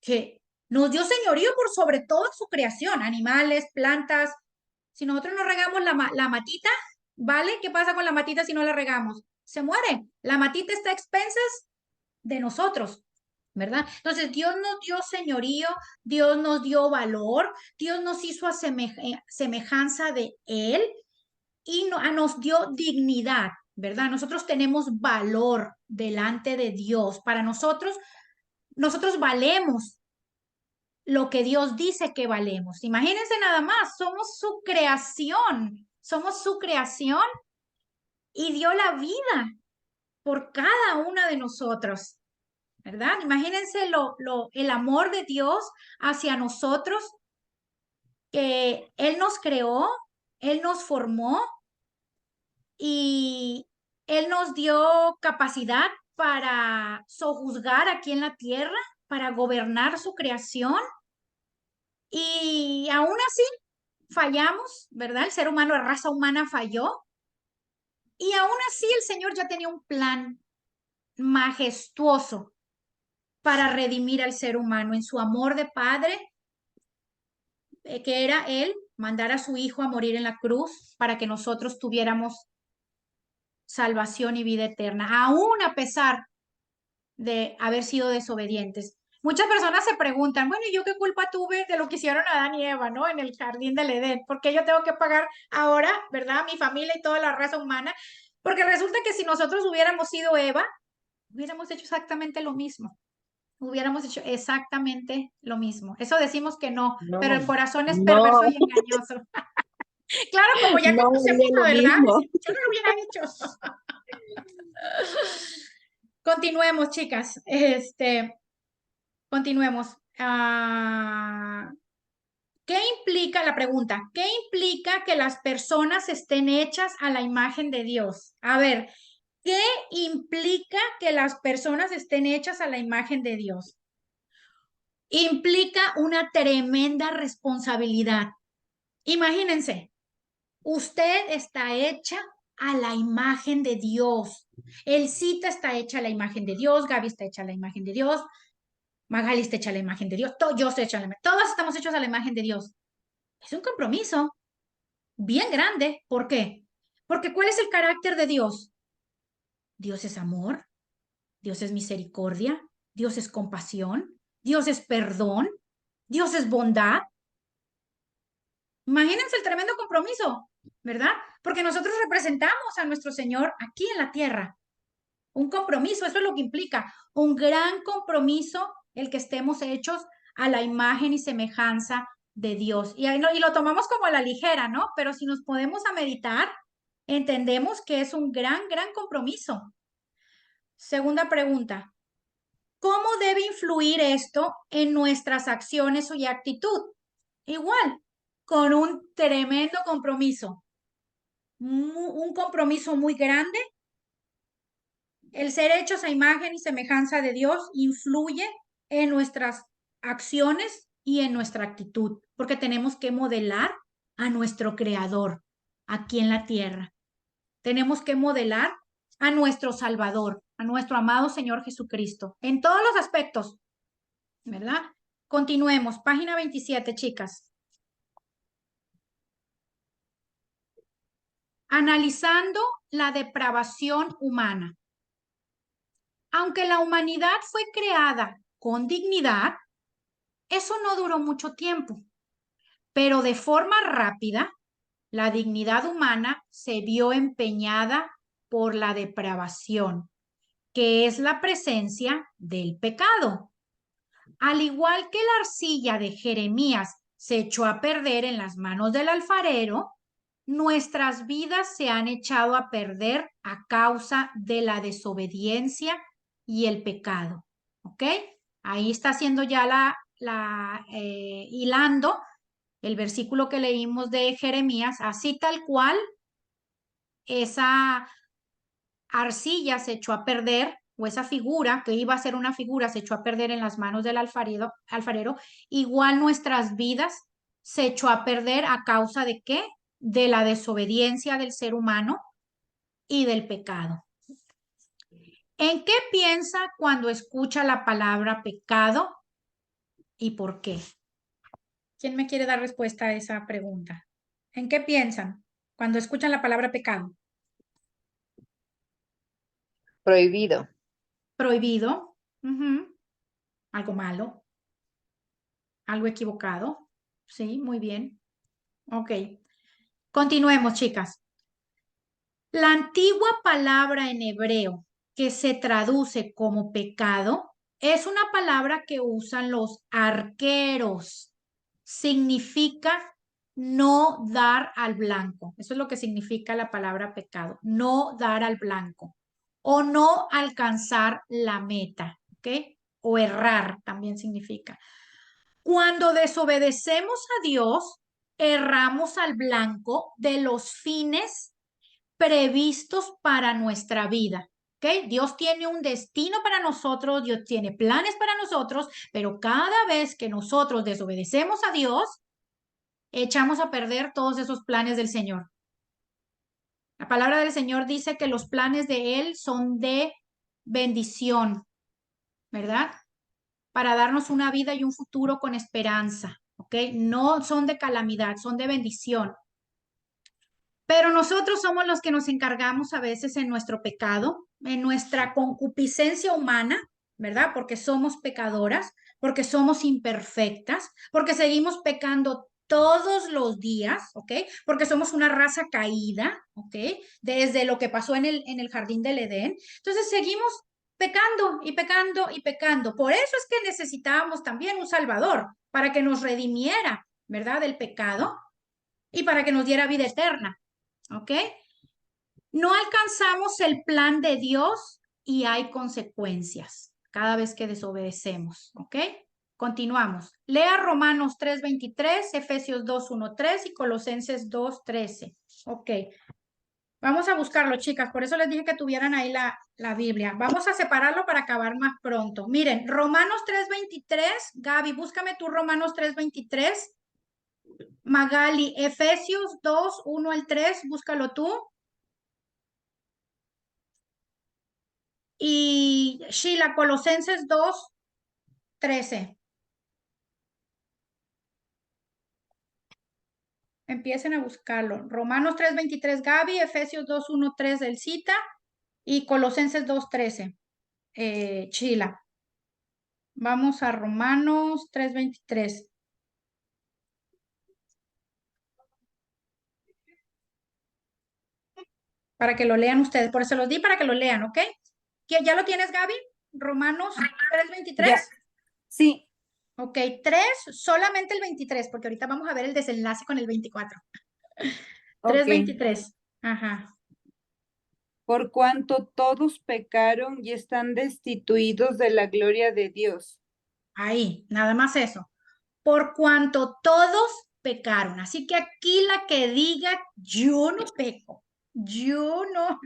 que nos dio señorío por sobre toda su creación, animales, plantas. Si nosotros no regamos la matita, ¿vale? ¿Qué pasa con la matita si no la regamos? Se muere. La matita está a expensas de nosotros, ¿verdad? Entonces Dios nos dio señorío, Dios nos dio valor, Dios nos hizo a semejanza de Él y nos dio dignidad, ¿verdad? Nosotros tenemos valor delante de Dios. Para nosotros valemos lo que Dios dice que valemos. Imagínense nada más, somos su creación y dio la vida por cada una de nosotros, ¿verdad? Imagínense el amor de Dios hacia nosotros, que Él nos creó, Él nos formó y Él nos dio capacidad para sojuzgar aquí en la tierra, para gobernar su creación y aún así fallamos, ¿verdad? El ser humano, la raza humana falló y aún así el Señor ya tenía un plan majestuoso para redimir al ser humano en su amor de Padre, que era Él mandar a su Hijo a morir en la cruz para que nosotros tuviéramos salvación y vida eterna, aún a pesar de haber sido desobedientes. Muchas personas se preguntan, bueno, ¿y yo qué culpa tuve de lo que hicieron Adán y Eva, ¿no? En el jardín del Edén. ¿Por qué yo tengo que pagar ahora, ¿verdad? Mi familia y toda la raza humana. Porque resulta que si nosotros hubiéramos sido Eva, hubiéramos hecho exactamente lo mismo. Hubiéramos hecho exactamente lo mismo. Eso decimos que no, pero el No, corazón es perverso no, y engañoso. Claro, como ya no conocemos haría la lo verdad, mismo. yo no lo hubiera hecho. Continuemos, chicas. Continuemos. ¿Qué implica la pregunta? ¿Qué implica que las personas estén hechas a la imagen de Dios? A ver, ¿qué implica que las personas estén hechas a la imagen de Dios? Implica una tremenda responsabilidad. Imagínense, usted está hecha a la imagen de Dios. Elcita está hecha a la imagen de Dios, Gaby está hecha a la imagen de Dios, Magali está hecha a la imagen de Dios, yo estoy hecha a la imagen, todos estamos hechos a la imagen de Dios. Es un compromiso bien grande. ¿Por qué? Porque ¿cuál es el carácter de Dios? Dios es amor, Dios es misericordia, Dios es compasión, Dios es perdón, Dios es bondad. Imagínense el tremendo compromiso, ¿verdad? Porque nosotros representamos a nuestro Señor aquí en la tierra. Un compromiso, eso es lo que implica, un gran compromiso el que estemos hechos a la imagen y semejanza de Dios. Y lo tomamos como a la ligera, ¿no? Pero si nos podemos a meditar, entendemos que es un gran, gran compromiso. Segunda pregunta, ¿cómo debe influir esto en nuestras acciones y actitud? Igual, con un tremendo compromiso, un compromiso muy grande. El ser hechos a imagen y semejanza de Dios influye en nuestras acciones y en nuestra actitud, porque tenemos que modelar a nuestro Creador aquí en la tierra. Tenemos que modelar a nuestro Salvador, a nuestro amado Señor Jesucristo, en todos los aspectos, ¿verdad? Continuemos, página 27, chicas. Analizando la depravación humana. Aunque la humanidad fue creada con dignidad, eso no duró mucho tiempo, pero de forma rápida, la dignidad humana se vio empeñada por la depravación, que es la presencia del pecado. Al igual que la arcilla de Jeremías se echó a perder en las manos del alfarero, nuestras vidas se han echado a perder a causa de la desobediencia y el pecado. ¿Ok? Ahí está haciendo ya hilando el versículo que leímos de Jeremías, así tal cual, esa arcilla se echó a perder, o esa figura que iba a ser una figura se echó a perder en las manos del alfarero, igual nuestras vidas se echó a perder a causa de qué? De la desobediencia del ser humano y del pecado. ¿En qué piensa cuando escucha la palabra pecado y por qué? ¿Quién me quiere dar respuesta a esa pregunta? ¿En qué piensan cuando escuchan la palabra pecado? Prohibido. Prohibido. Algo malo. Algo equivocado. Sí, muy bien. Ok. Continuemos, chicas. La antigua palabra en hebreo que se traduce como pecado es una palabra que usan los arqueros. Significa no dar al blanco. Eso es lo que significa la palabra pecado. No dar al blanco. O no alcanzar la meta. ¿Ok? O errar también significa. Cuando desobedecemos a Dios, erramos al blanco de los fines previstos para nuestra vida. ¿Ok? Dios tiene un destino para nosotros, Dios tiene planes para nosotros, pero cada vez que nosotros desobedecemos a Dios, echamos a perder todos esos planes del Señor. La palabra del Señor dice que los planes de Él son de bendición, ¿verdad? Para darnos una vida y un futuro con esperanza, ¿ok? No son de calamidad, son de bendición. Pero nosotros somos los que nos encargamos a veces en nuestro pecado, en nuestra concupiscencia humana, ¿verdad? Porque somos pecadoras, porque somos imperfectas, porque seguimos pecando todos los días, ¿ok? Porque somos una raza caída, ¿ok? Desde lo que pasó en el jardín del Edén. Entonces seguimos pecando y pecando y pecando. Por eso es que necesitábamos también un Salvador para que nos redimiera, ¿verdad? Del pecado y para que nos diera vida eterna. ¿Ok? No alcanzamos el plan de Dios y hay consecuencias cada vez que desobedecemos. ¿Ok? Continuamos. Lea Romanos 3:23, Efesios 2:1-3 y Colosenses 2:13. Ok. Vamos a buscarlo, chicas. Por eso les dije que tuvieran ahí la Biblia. Vamos a separarlo para acabar más pronto. Miren, Romanos 3:23. Gaby, búscame tú Romanos 3:23. Magali, Efesios 2:1-3. Búscalo tú. Y Sheila, Colosenses 2:13. Empiecen a buscarlo. Romanos 3:23, Gaby, Efesios 2:1-3 del cita y Colosenses 2:13. Sheila. Vamos a Romanos 3:23. Para que lo lean ustedes. Por eso los di para que lo lean, ¿ok? ¿Ya lo tienes, Gaby? Romanos 3:23. Ya. Sí, Ok, 3, solamente el 23, porque ahorita vamos a ver el desenlace con el 24. ok. 3:23. Ajá. Por cuanto todos pecaron y están destituidos de la gloria de Dios. Ahí, nada más eso. Por cuanto todos pecaron. Así que aquí la que diga, yo no peco, yo no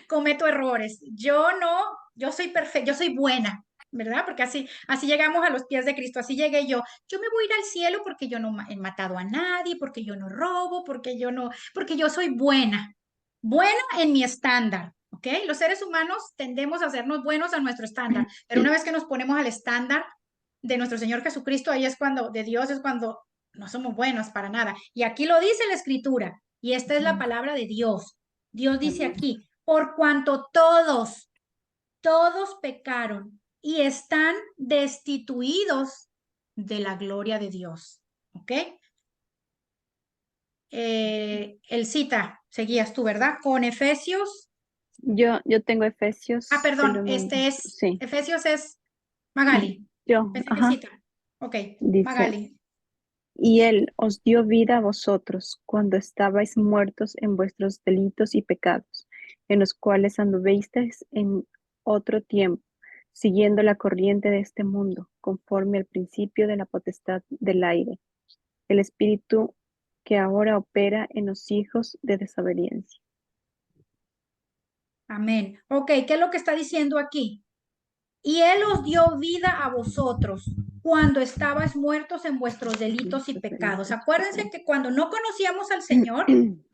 cometo errores, yo no, yo soy perfecta, yo soy buena, ¿verdad? Porque así llegamos a los pies de Cristo, así llegué yo. Yo me voy a ir al cielo porque yo no he matado a nadie, porque yo no robo, porque yo no, porque yo soy buena, buena en mi estándar, ¿ok? Los seres humanos tendemos a hacernos buenos a nuestro estándar, pero una vez que nos ponemos al estándar de nuestro Señor Jesucristo, ahí es cuando, de Dios es cuando no somos buenos para nada. Y aquí lo dice la Escritura, y esta es la palabra de Dios. Dios dice Amén. aquí, por cuanto todos pecaron y están destituidos de la gloria de Dios, ¿ok? El cita, seguías tú, ¿verdad? Con Efesios. Yo tengo Efesios, Perdón, pero no, sí, Efesios es Magali. yo, Pensé que ajá, cita. Ok, dice, Magali. y Él os dio vida a vosotros cuando estabais muertos en vuestros delitos y pecados, en los cuales anduvisteis en otro tiempo, siguiendo la corriente de este mundo, conforme al principio de la potestad del aire, el espíritu que ahora opera en los hijos de desobediencia. Amén. Ok, ¿qué es lo que está diciendo aquí? Y Él os dio vida a vosotros cuando estabais muertos en vuestros delitos y pecados. Acuérdense que cuando no conocíamos al Señor,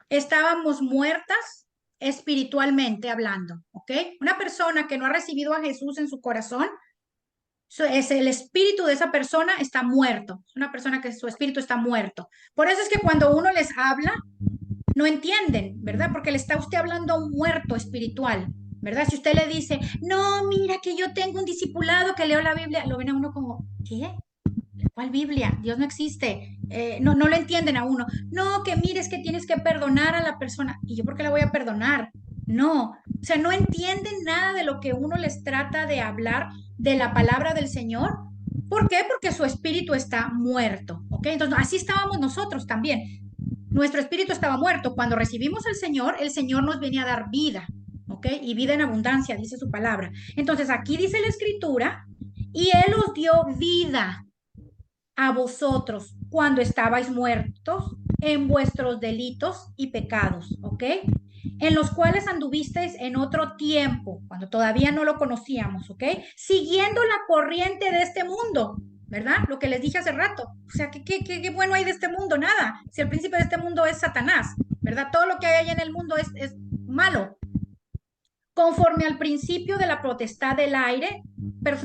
estábamos muertas espiritualmente hablando, ¿ok? Una persona que no ha recibido a Jesús en su corazón, es el espíritu de esa persona está muerto. Es una persona que su espíritu está muerto. Por eso es que cuando uno les habla, no entienden, ¿verdad? Porque le está usted hablando a un muerto espiritual, ¿verdad? Si usted le dice, no, mira que yo tengo un discipulado que leo la Biblia, lo ven a uno como, ¿qué? ¿Cuál Biblia? Dios no existe. No lo entienden a uno. No, que mires que tienes que perdonar a la persona. ¿Y yo por qué la voy a perdonar? No, o sea, no entienden nada de lo que uno les trata de hablar de la palabra del Señor. ¿Por qué? Porque su espíritu está muerto, ¿ok? Entonces, así estábamos nosotros también. Nuestro espíritu estaba muerto. Cuando recibimos al Señor, el Señor nos viene a dar vida, ¿ok? Y vida en abundancia, dice su palabra. Entonces, aquí dice la Escritura, y Él os dio vida a vosotros cuando estabais muertos en vuestros delitos y pecados, ¿ok? En los cuales anduvisteis en otro tiempo, cuando todavía no lo conocíamos, ¿ok? Siguiendo la corriente de este mundo, ¿verdad? Lo que les dije hace rato. O sea, ¿qué bueno hay de este mundo? Nada. Si el príncipe de este mundo es Satanás, ¿verdad? Todo lo que hay en el mundo es malo, conforme al principio de la potestad del aire,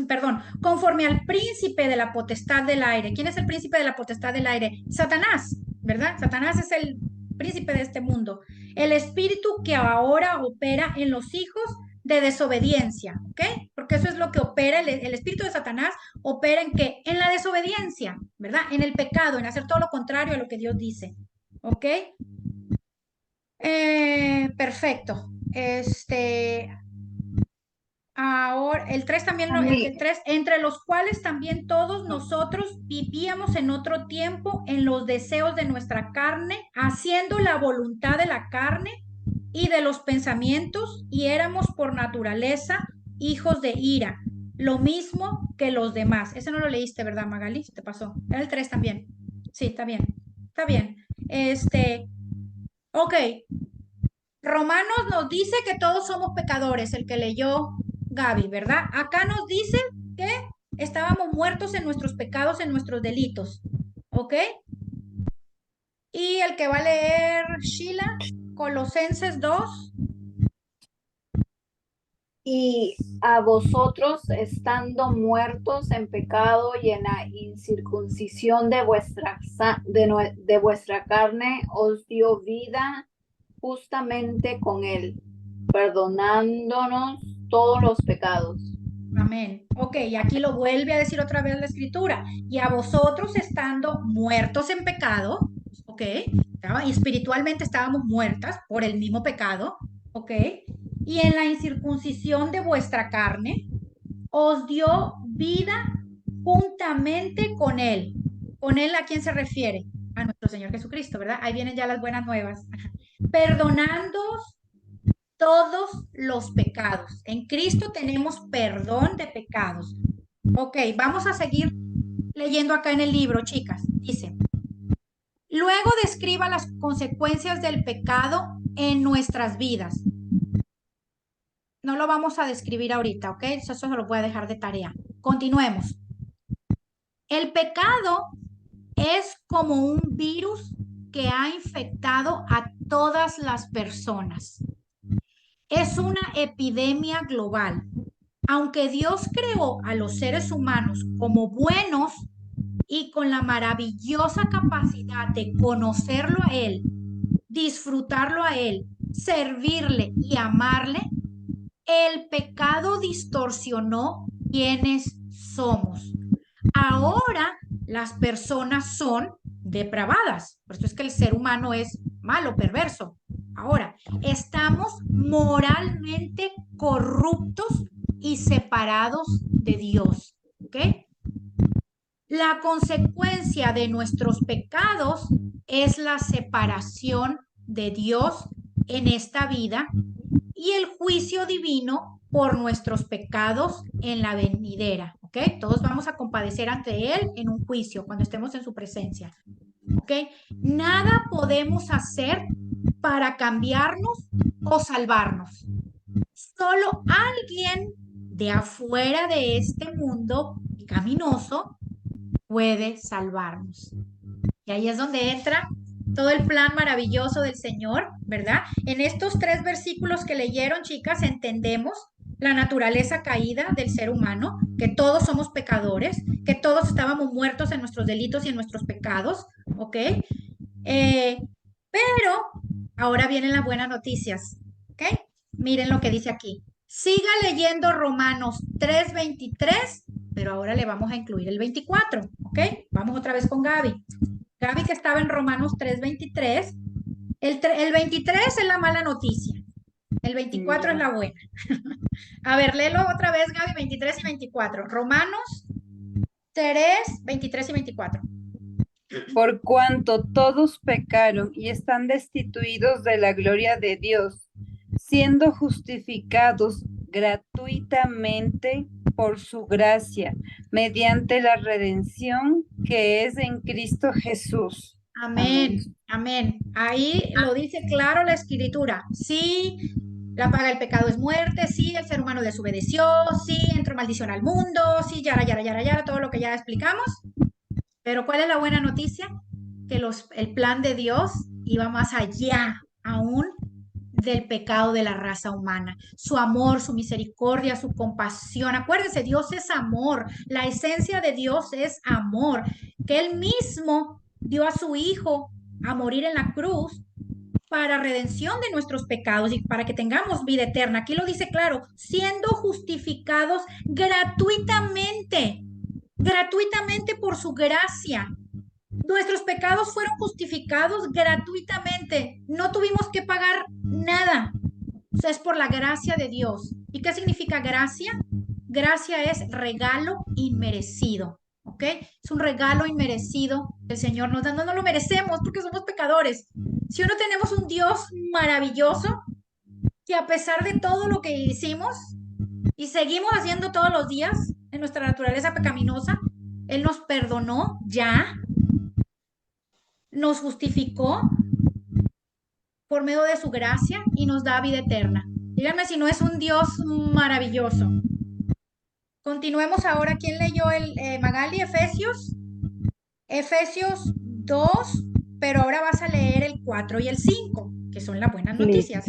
perdón, conforme al príncipe de la potestad del aire. ¿Quién es el príncipe de la potestad del aire? Satanás, ¿verdad? Satanás es el príncipe de este mundo. El espíritu que ahora opera en los hijos de desobediencia, ¿ok? Porque eso es lo que opera, el espíritu de Satanás opera en qué? En la desobediencia, ¿verdad? En el pecado, en hacer todo lo contrario a lo que Dios dice, ¿ok? Perfecto. Ahora, el 3 también, el 3, entre los cuales también todos nosotros vivíamos en otro tiempo en los deseos de nuestra carne, haciendo la voluntad de la carne y de los pensamientos, y éramos por naturaleza hijos de ira, lo mismo que los demás. Ese no lo leíste, ¿verdad, Magali? Se te pasó. Era el 3 también. Sí, está bien. Está bien. Ok. Romanos nos dice que todos somos pecadores, el que leyó Gaby, ¿verdad? Acá nos dice que estábamos muertos en nuestros pecados, en nuestros delitos, ¿ok? Y el que va a leer Sheila, Colosenses 2. Y a vosotros, estando muertos en pecado y en la incircuncisión de vuestra carne, os dio vida justamente con él, perdonándonos todos los pecados. Amén. Ok, y aquí lo vuelve a decir otra vez la escritura. Y a vosotros estando muertos en pecado, ok, y espiritualmente estábamos muertas por el mismo pecado, ok, y en la incircuncisión de vuestra carne, os dio vida juntamente con él. ¿Con él a quién se refiere? A nuestro Señor Jesucristo, ¿verdad? Ahí vienen ya las buenas nuevas. Perdonando todos los pecados. En Cristo tenemos perdón de pecados. Ok, vamos a seguir leyendo acá en el libro, chicas. Dice, luego describa las consecuencias del pecado en nuestras vidas. No lo vamos a describir ahorita, ¿ok? Eso se lo voy a dejar de tarea. Continuemos. El pecado es como un virus que ha infectado a todas las personas. Es una epidemia global. Aunque Dios creó a los seres humanos como buenos y con la maravillosa capacidad de conocerlo a Él, disfrutarlo a Él, servirle y amarle, el pecado distorsionó quiénes somos. Ahora las personas son depravadas. Por eso es que el ser humano es malo, perverso. Ahora, estamos moralmente corruptos y separados de Dios. ¿Ok? La consecuencia de nuestros pecados es la separación de Dios en esta vida y el juicio divino por nuestros pecados en la venidera, ¿ok? Todos vamos a compadecer ante Él en un juicio cuando estemos en su presencia, ¿ok? Nada podemos hacer para cambiarnos o salvarnos. Solo alguien de afuera de este mundo pecaminoso puede salvarnos. Y ahí es donde entra todo el plan maravilloso del Señor, ¿verdad? En estos 3 versículos que leyeron, chicas, entendemos la naturaleza caída del ser humano, que todos somos pecadores, que todos estábamos muertos en nuestros delitos y en nuestros pecados, ¿ok? Pero ahora vienen las buenas noticias, ¿ok? Miren lo que dice aquí. Siga leyendo Romanos 3:23, pero ahora le vamos a incluir el 24, ¿ok? Vamos otra vez con Gaby. Gaby que estaba en Romanos 3:23. El 23 es la mala noticia. El 24 es la buena. A ver, léelo otra vez, Gaby, 23 y 24. Romanos 3, 23 y 24. Por cuanto todos pecaron y están destituidos de la gloria de Dios, siendo justificados gratuitamente por su gracia, mediante la redención que es en Cristo Jesús. Amén, amén. Ahí lo dice claro la escritura. Sí, la paga del pecado es muerte, sí, el ser humano desobedeció, sí, entró maldición al mundo, sí, yara, yara, yara, yara, todo lo que ya explicamos. Pero ¿cuál es la buena noticia? Que el plan de Dios iba más allá aún del pecado de la raza humana. Su amor, su misericordia, su compasión. Acuérdense, Dios es amor. La esencia de Dios es amor. Que Él mismo dio a su Hijo a morir en la cruz para redención de nuestros pecados y para que tengamos vida eterna. Aquí lo dice claro, siendo justificados gratuitamente, gratuitamente por su gracia. Nuestros pecados fueron justificados gratuitamente. No tuvimos que pagar nada. O sea, es por la gracia de Dios. ¿Y qué significa gracia? Gracia es regalo inmerecido. ¿Ok? Es un regalo inmerecido que el Señor nos da. No lo merecemos porque somos pecadores. Si no tenemos un Dios maravilloso que a pesar de todo lo que hicimos y seguimos haciendo todos los días en nuestra naturaleza pecaminosa, Él nos perdonó ya, nos justificó por medio de su gracia y nos da vida eterna. Díganme si no es un Dios maravilloso. Continuemos ahora. ¿Quién leyó Magali? Efesios. Efesios 2, pero ahora vas a leer el 4 y el 5, que son las buenas noticias.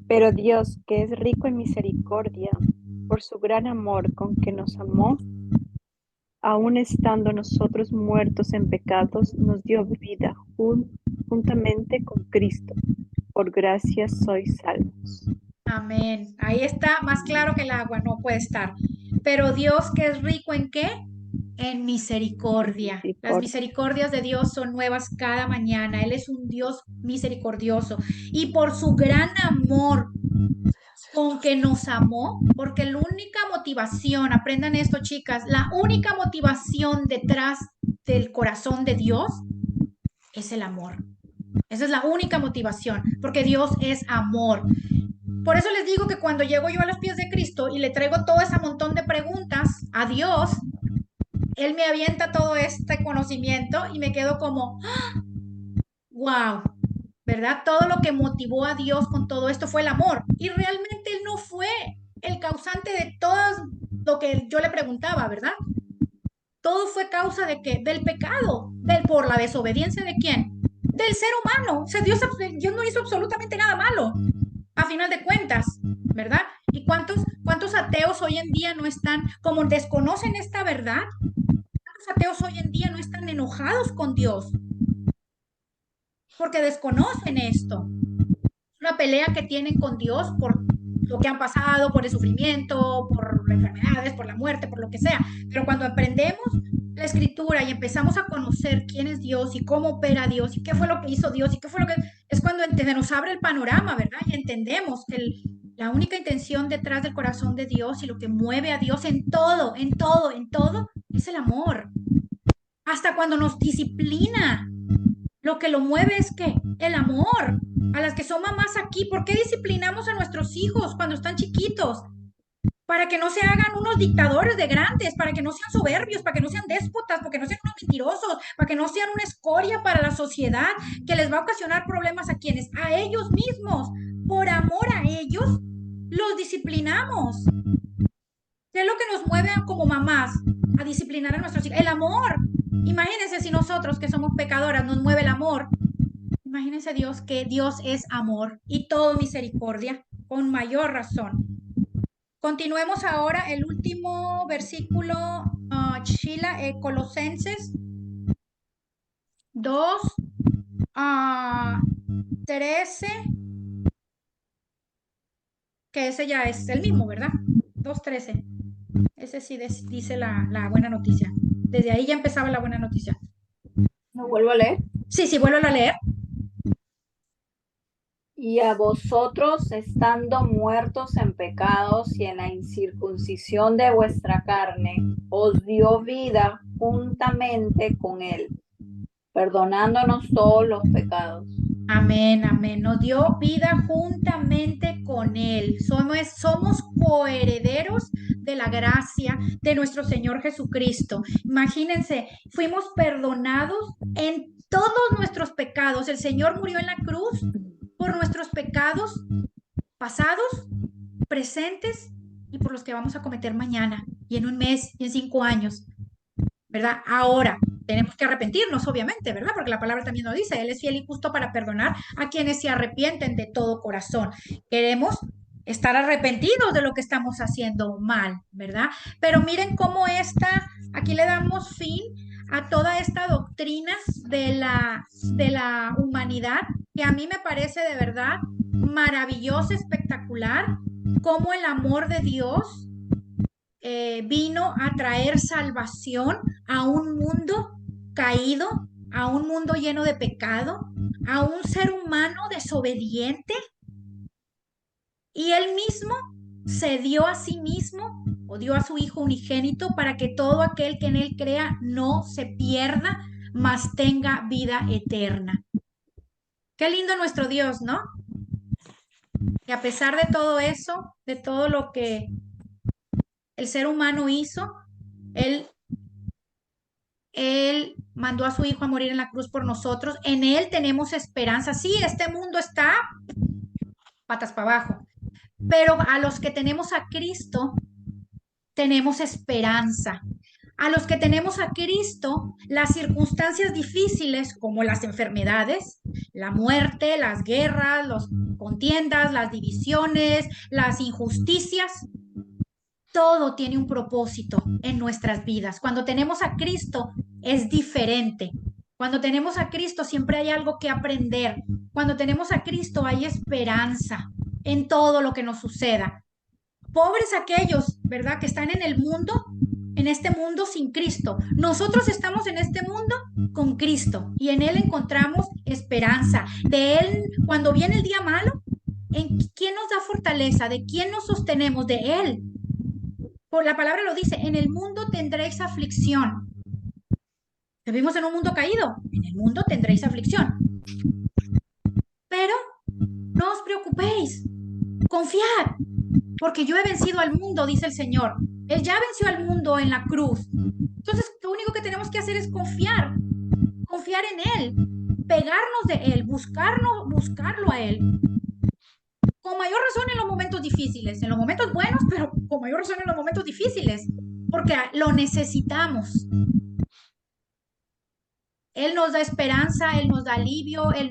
Pero Dios, que es rico en misericordia, por su gran amor con que nos amó, aun estando nosotros muertos en pecados, nos dio vida juntamente con Cristo. Por gracia sois salvos. Amén. Ahí está, más claro que el agua, no puede estar. Pero Dios, que es rico ¿en qué? En misericordia. Las misericordias de Dios son nuevas cada mañana. Él es un Dios misericordioso. Y por su gran amor con que nos amó, porque la única motivación, aprendan esto, chicas, la única motivación detrás del corazón de Dios es el amor. Esa es la única motivación, porque Dios es amor. Por eso les digo que cuando llego yo a los pies de Cristo y le traigo todo ese montón de preguntas a Dios, Él me avienta todo este conocimiento y me quedo como, wow, ¿verdad? Todo lo que motivó a Dios con todo esto fue el amor. Y realmente Él no fue el causante de todo lo que yo le preguntaba, ¿verdad? Todo fue causa de qué? Del pecado, por la desobediencia de quién? Del ser humano. O sea, Dios no hizo absolutamente nada malo. a final de cuentas, ¿verdad? ¿Y cuántos ateos hoy en día no están, como desconocen esta verdad? ¿Cuántos ateos hoy en día no están enojados con Dios? Porque desconocen esto. Es una pelea que tienen con Dios por lo que han pasado, por el sufrimiento, por las enfermedades, por la muerte, por lo que sea. Pero cuando aprendemos la escritura y empezamos a conocer quién es Dios y cómo opera Dios y qué fue lo que hizo Dios y qué fue lo que... Es cuando nos abre el panorama, ¿verdad? Y entendemos que la única intención detrás del corazón de Dios y lo que mueve a Dios en todo, en todo, en todo, es el amor. Hasta cuando nos disciplina, lo que lo mueve es que el amor. A las que son mamás aquí, ¿por qué disciplinamos a nuestros hijos cuando están chiquitos? Para que no se hagan unos dictadores de grandes, para que no sean soberbios, para que no sean déspotas, para que no sean unos mentirosos, para que no sean una escoria para la sociedad que les va a ocasionar problemas a quienes, a ellos mismos. Por amor a ellos, los disciplinamos. ¿Qué es lo que nos mueve como mamás a disciplinar a nuestros hijos? El amor. Imagínense si nosotros que somos pecadoras nos mueve el amor. Imagínense Dios que Dios es amor y todo misericordia, con mayor razón. Continuemos ahora el último versículo, Sheila, Colosenses 2, 13, que ese ya es el mismo, ¿verdad? 2:13. Ese sí dice la buena noticia. Desde ahí ya empezaba la buena noticia. ¿Me vuelvo a leer? Sí, vuelvo a leer. Y a vosotros, estando muertos en pecados y en la incircuncisión de vuestra carne, os dio vida juntamente con él, perdonándonos todos los pecados. Amén, amén. Nos dio vida juntamente con él. Somos coherederos de la gracia de nuestro Señor Jesucristo. Imagínense, fuimos perdonados en todos nuestros pecados. El Señor murió en la cruz por nuestros pecados pasados, presentes y por los que vamos a cometer mañana y en un mes y en 5 años, ¿verdad? Ahora tenemos que arrepentirnos, obviamente, ¿verdad? Porque la palabra también lo dice, Él es fiel y justo para perdonar a quienes se arrepienten de todo corazón. Queremos estar arrepentidos de lo que estamos haciendo mal, ¿verdad? Pero miren cómo aquí le damos fin a toda esta doctrina de la humanidad, que a mí me parece de verdad maravillosa, espectacular, cómo el amor de Dios vino a traer salvación a un mundo caído, a un mundo lleno de pecado, a un ser humano desobediente, y él mismo se dio a sí mismo o dio a su Hijo unigénito para que todo aquel que en él crea no se pierda, mas tenga vida eterna. Qué lindo nuestro Dios, ¿no? Y a pesar de todo eso, de todo lo que el ser humano hizo, Él mandó a su Hijo a morir en la cruz por nosotros. En Él tenemos esperanza. Sí, este mundo está patas para abajo, pero a los que tenemos a Cristo, tenemos esperanza. A los que tenemos a Cristo, las circunstancias difíciles como las enfermedades, la muerte, las guerras, las contiendas, las divisiones, las injusticias, todo tiene un propósito en nuestras vidas. Cuando tenemos a Cristo es diferente. Cuando tenemos a Cristo siempre hay algo que aprender. Cuando tenemos a Cristo hay esperanza en todo lo que nos suceda. Pobres aquellos, ¿verdad?, que están en el mundo, en este mundo sin Cristo. Nosotros estamos en este mundo con Cristo y en Él encontramos esperanza. De Él, cuando viene el día malo, ¿en quién nos da fortaleza? ¿De quién nos sostenemos? De Él. Por la palabra lo dice, en el mundo tendréis aflicción. Vivimos en un mundo caído, en el mundo tendréis aflicción. Pero no os preocupéis, confiad, porque yo he vencido al mundo, dice el Señor. Él ya venció al mundo en la cruz. Entonces, lo único que tenemos que hacer es confiar en Él, pegarnos de Él, buscarlo a Él. Con mayor razón en los momentos difíciles, en los momentos buenos, pero con mayor razón en los momentos difíciles, porque lo necesitamos. Él nos da esperanza, Él nos da alivio, Él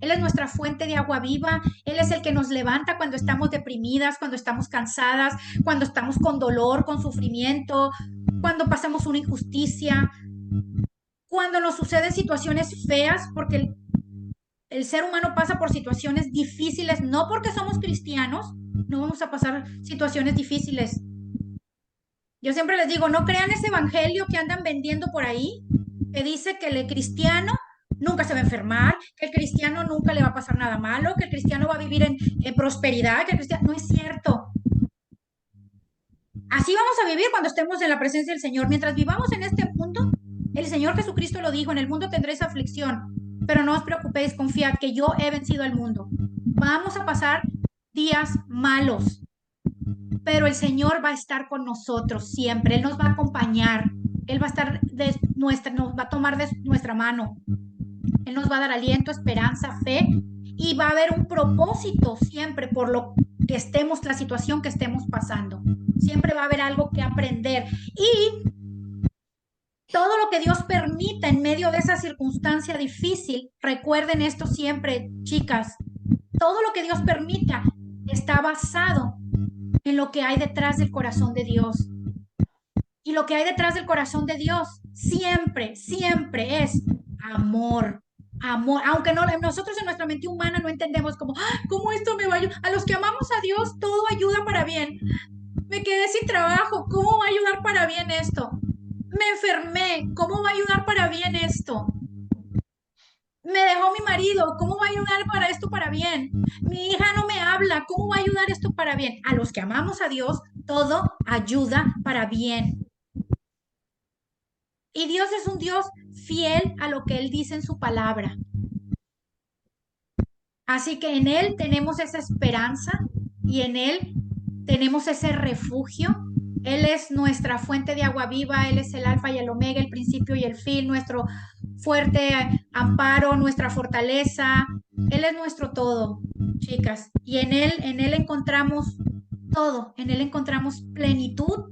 es nuestra fuente de agua viva, Él es el que nos levanta cuando estamos deprimidas, cuando estamos cansadas, cuando estamos con dolor, con sufrimiento, cuando pasamos una injusticia, cuando nos suceden situaciones feas, porque el ser humano pasa por situaciones difíciles, no porque somos cristianos, no vamos a pasar situaciones difíciles. Yo siempre les digo, no crean ese evangelio que andan vendiendo por ahí, que dice que el cristiano nunca se va a enfermar, que el cristiano nunca le va a pasar nada malo, que el cristiano va a vivir en prosperidad, que el cristiano... No es cierto. Así vamos a vivir cuando estemos en la presencia del Señor. Mientras vivamos en este mundo, el Señor Jesucristo lo dijo, en el mundo tendréis aflicción, pero no os preocupéis, confiad que yo he vencido al mundo. Vamos a pasar días malos, pero el Señor va a estar con nosotros siempre. Él nos va a acompañar. Él va a estar nos va a tomar de nuestra mano. Él nos va a dar aliento, esperanza, fe, y va a haber un propósito siempre por lo que estemos, la situación que estemos pasando. Siempre va a haber algo que aprender. Y todo lo que Dios permita en medio de esa circunstancia difícil, recuerden esto siempre, chicas, todo lo que Dios permita está basado en lo que hay detrás del corazón de Dios. Y lo que hay detrás del corazón de Dios siempre, siempre es amor. Amor, aunque no, nosotros en nuestra mente humana no entendemos cómo esto me va a ayudar. A los que amamos a Dios, todo ayuda para bien. Me quedé sin trabajo, ¿cómo va a ayudar para bien esto? Me enfermé, ¿cómo va a ayudar para bien esto? Me dejó mi marido, ¿cómo va a ayudar para esto para bien? Mi hija no me habla, ¿cómo va a ayudar esto para bien? A los que amamos a Dios, todo ayuda para bien. Y Dios es un Dios fiel a lo que Él dice en su palabra. Así que en Él tenemos esa esperanza y en Él tenemos ese refugio. Él es nuestra fuente de agua viva, Él es el alfa y el omega, el principio y el fin, nuestro fuerte amparo, nuestra fortaleza. Él es nuestro todo, chicas. Y en Él encontramos todo, en Él encontramos plenitud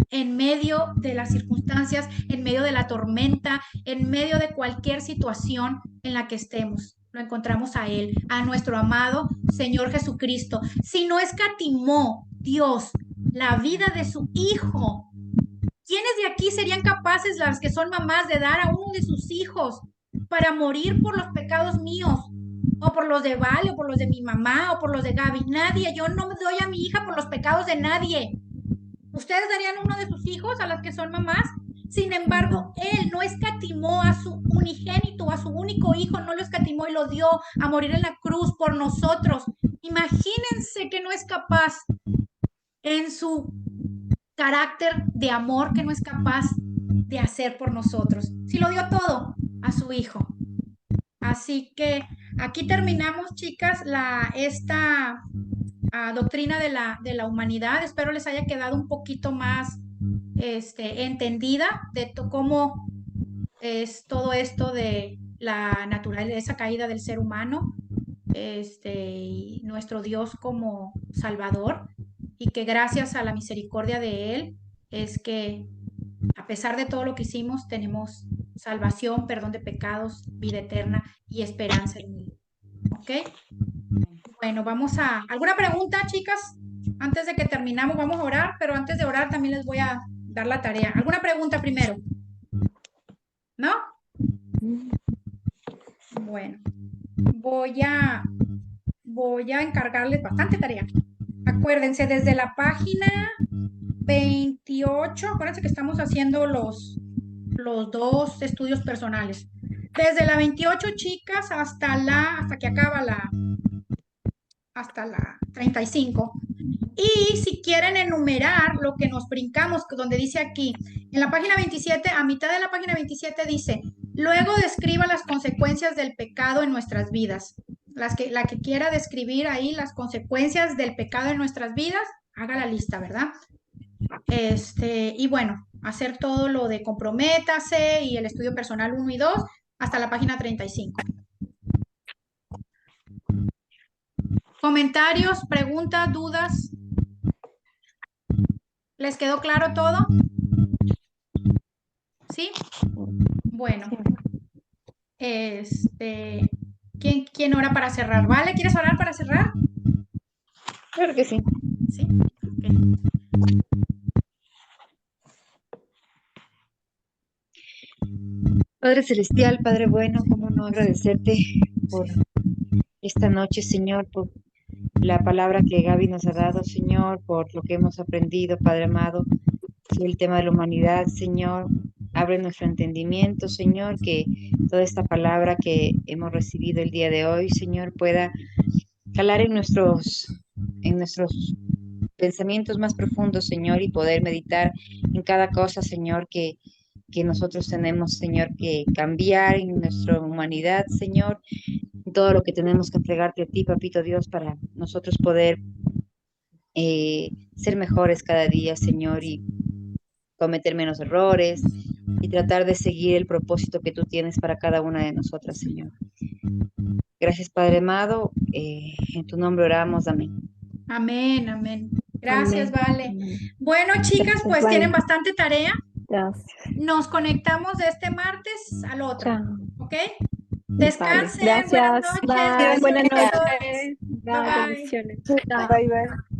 en medio de las circunstancias, en medio de la tormenta, en medio de cualquier situación en la que estemos. Lo encontramos a Él, a nuestro amado Señor Jesucristo. Si no escatimó Dios la vida de su Hijo, ¿quiénes de aquí serían capaces, las que son mamás, de dar a uno de sus hijos para morir por los pecados míos? O por los de Vale, o por los de mi mamá, o por los de Gaby. Nadie, yo no me doy a mi hija por los pecados de nadie. ¿Ustedes darían uno de sus hijos a las que son mamás? Sin embargo, Él no escatimó a su unigénito, a su único hijo, no lo escatimó y lo dio a morir en la cruz por nosotros. Imagínense que no es capaz en su carácter de amor, que no es capaz de hacer por nosotros. Si lo dio todo a su hijo. Así que aquí terminamos, chicas, esta doctrina de la humanidad. Espero les haya quedado un poquito más entendida de cómo es todo esto de la naturaleza caída del ser humano, y nuestro Dios como Salvador, y que gracias a la misericordia de Él es que a pesar de todo lo que hicimos tenemos salvación, perdón de pecados, vida eterna y esperanza en Él. ¿Ok? Bueno, ¿alguna pregunta, chicas? Antes de que terminamos, vamos a orar, pero antes de orar también les voy a dar la tarea. ¿Alguna pregunta primero? ¿No? Bueno, voy a encargarles bastante tarea. Acuérdense, desde la página 28, acuérdense que estamos haciendo los dos estudios personales. Desde la 28, chicas, hasta que acaba hasta la 35. Y si quieren enumerar lo que nos brincamos, donde dice aquí, en la página 27, a mitad de la página 27 dice, luego describa las consecuencias del pecado en nuestras vidas. La que quiera describir ahí las consecuencias del pecado en nuestras vidas, haga la lista, ¿verdad? Y bueno, hacer todo lo de comprométase y el estudio personal 1 y 2 hasta la página 35. ¿Comentarios, preguntas, dudas? ¿Les quedó claro todo? ¿Sí? Bueno, ¿Quién ora para cerrar? ¿Vale? ¿Quieres orar para cerrar? Claro que sí. Sí. Ok. Padre Celestial, Padre bueno, cómo no agradecerte por esta noche, Señor, por la palabra que Gaby nos ha dado, Señor, por lo que hemos aprendido, Padre amado, sobre el tema de la humanidad, Señor. Abre nuestro entendimiento, Señor, que toda esta palabra que hemos recibido el día de hoy, Señor, pueda calar en nuestros pensamientos más profundos, Señor, y poder meditar en cada cosa, Señor, que nosotros tenemos, Señor, que cambiar en nuestra humanidad, Señor, en todo lo que tenemos que entregarte a ti, Papito Dios, para nosotros poder ser mejores cada día, Señor, y cometer menos errores y tratar de seguir el propósito que tú tienes para cada una de nosotras, Señor. Gracias, Padre amado. En tu nombre oramos. Amén. Amén, amén. Gracias, Amén. Vale. Amén. Bueno, chicas, Gracias, pues Vale. tienen bastante tarea. Gracias. Nos conectamos de este martes al otro, Chao. ¿ok? Vale. Gracias. Gracias. Buenas noches. Bye. Buenas Besos. noches. Bye, bye. Bendiciones. Bye. Chao. Bye, bye.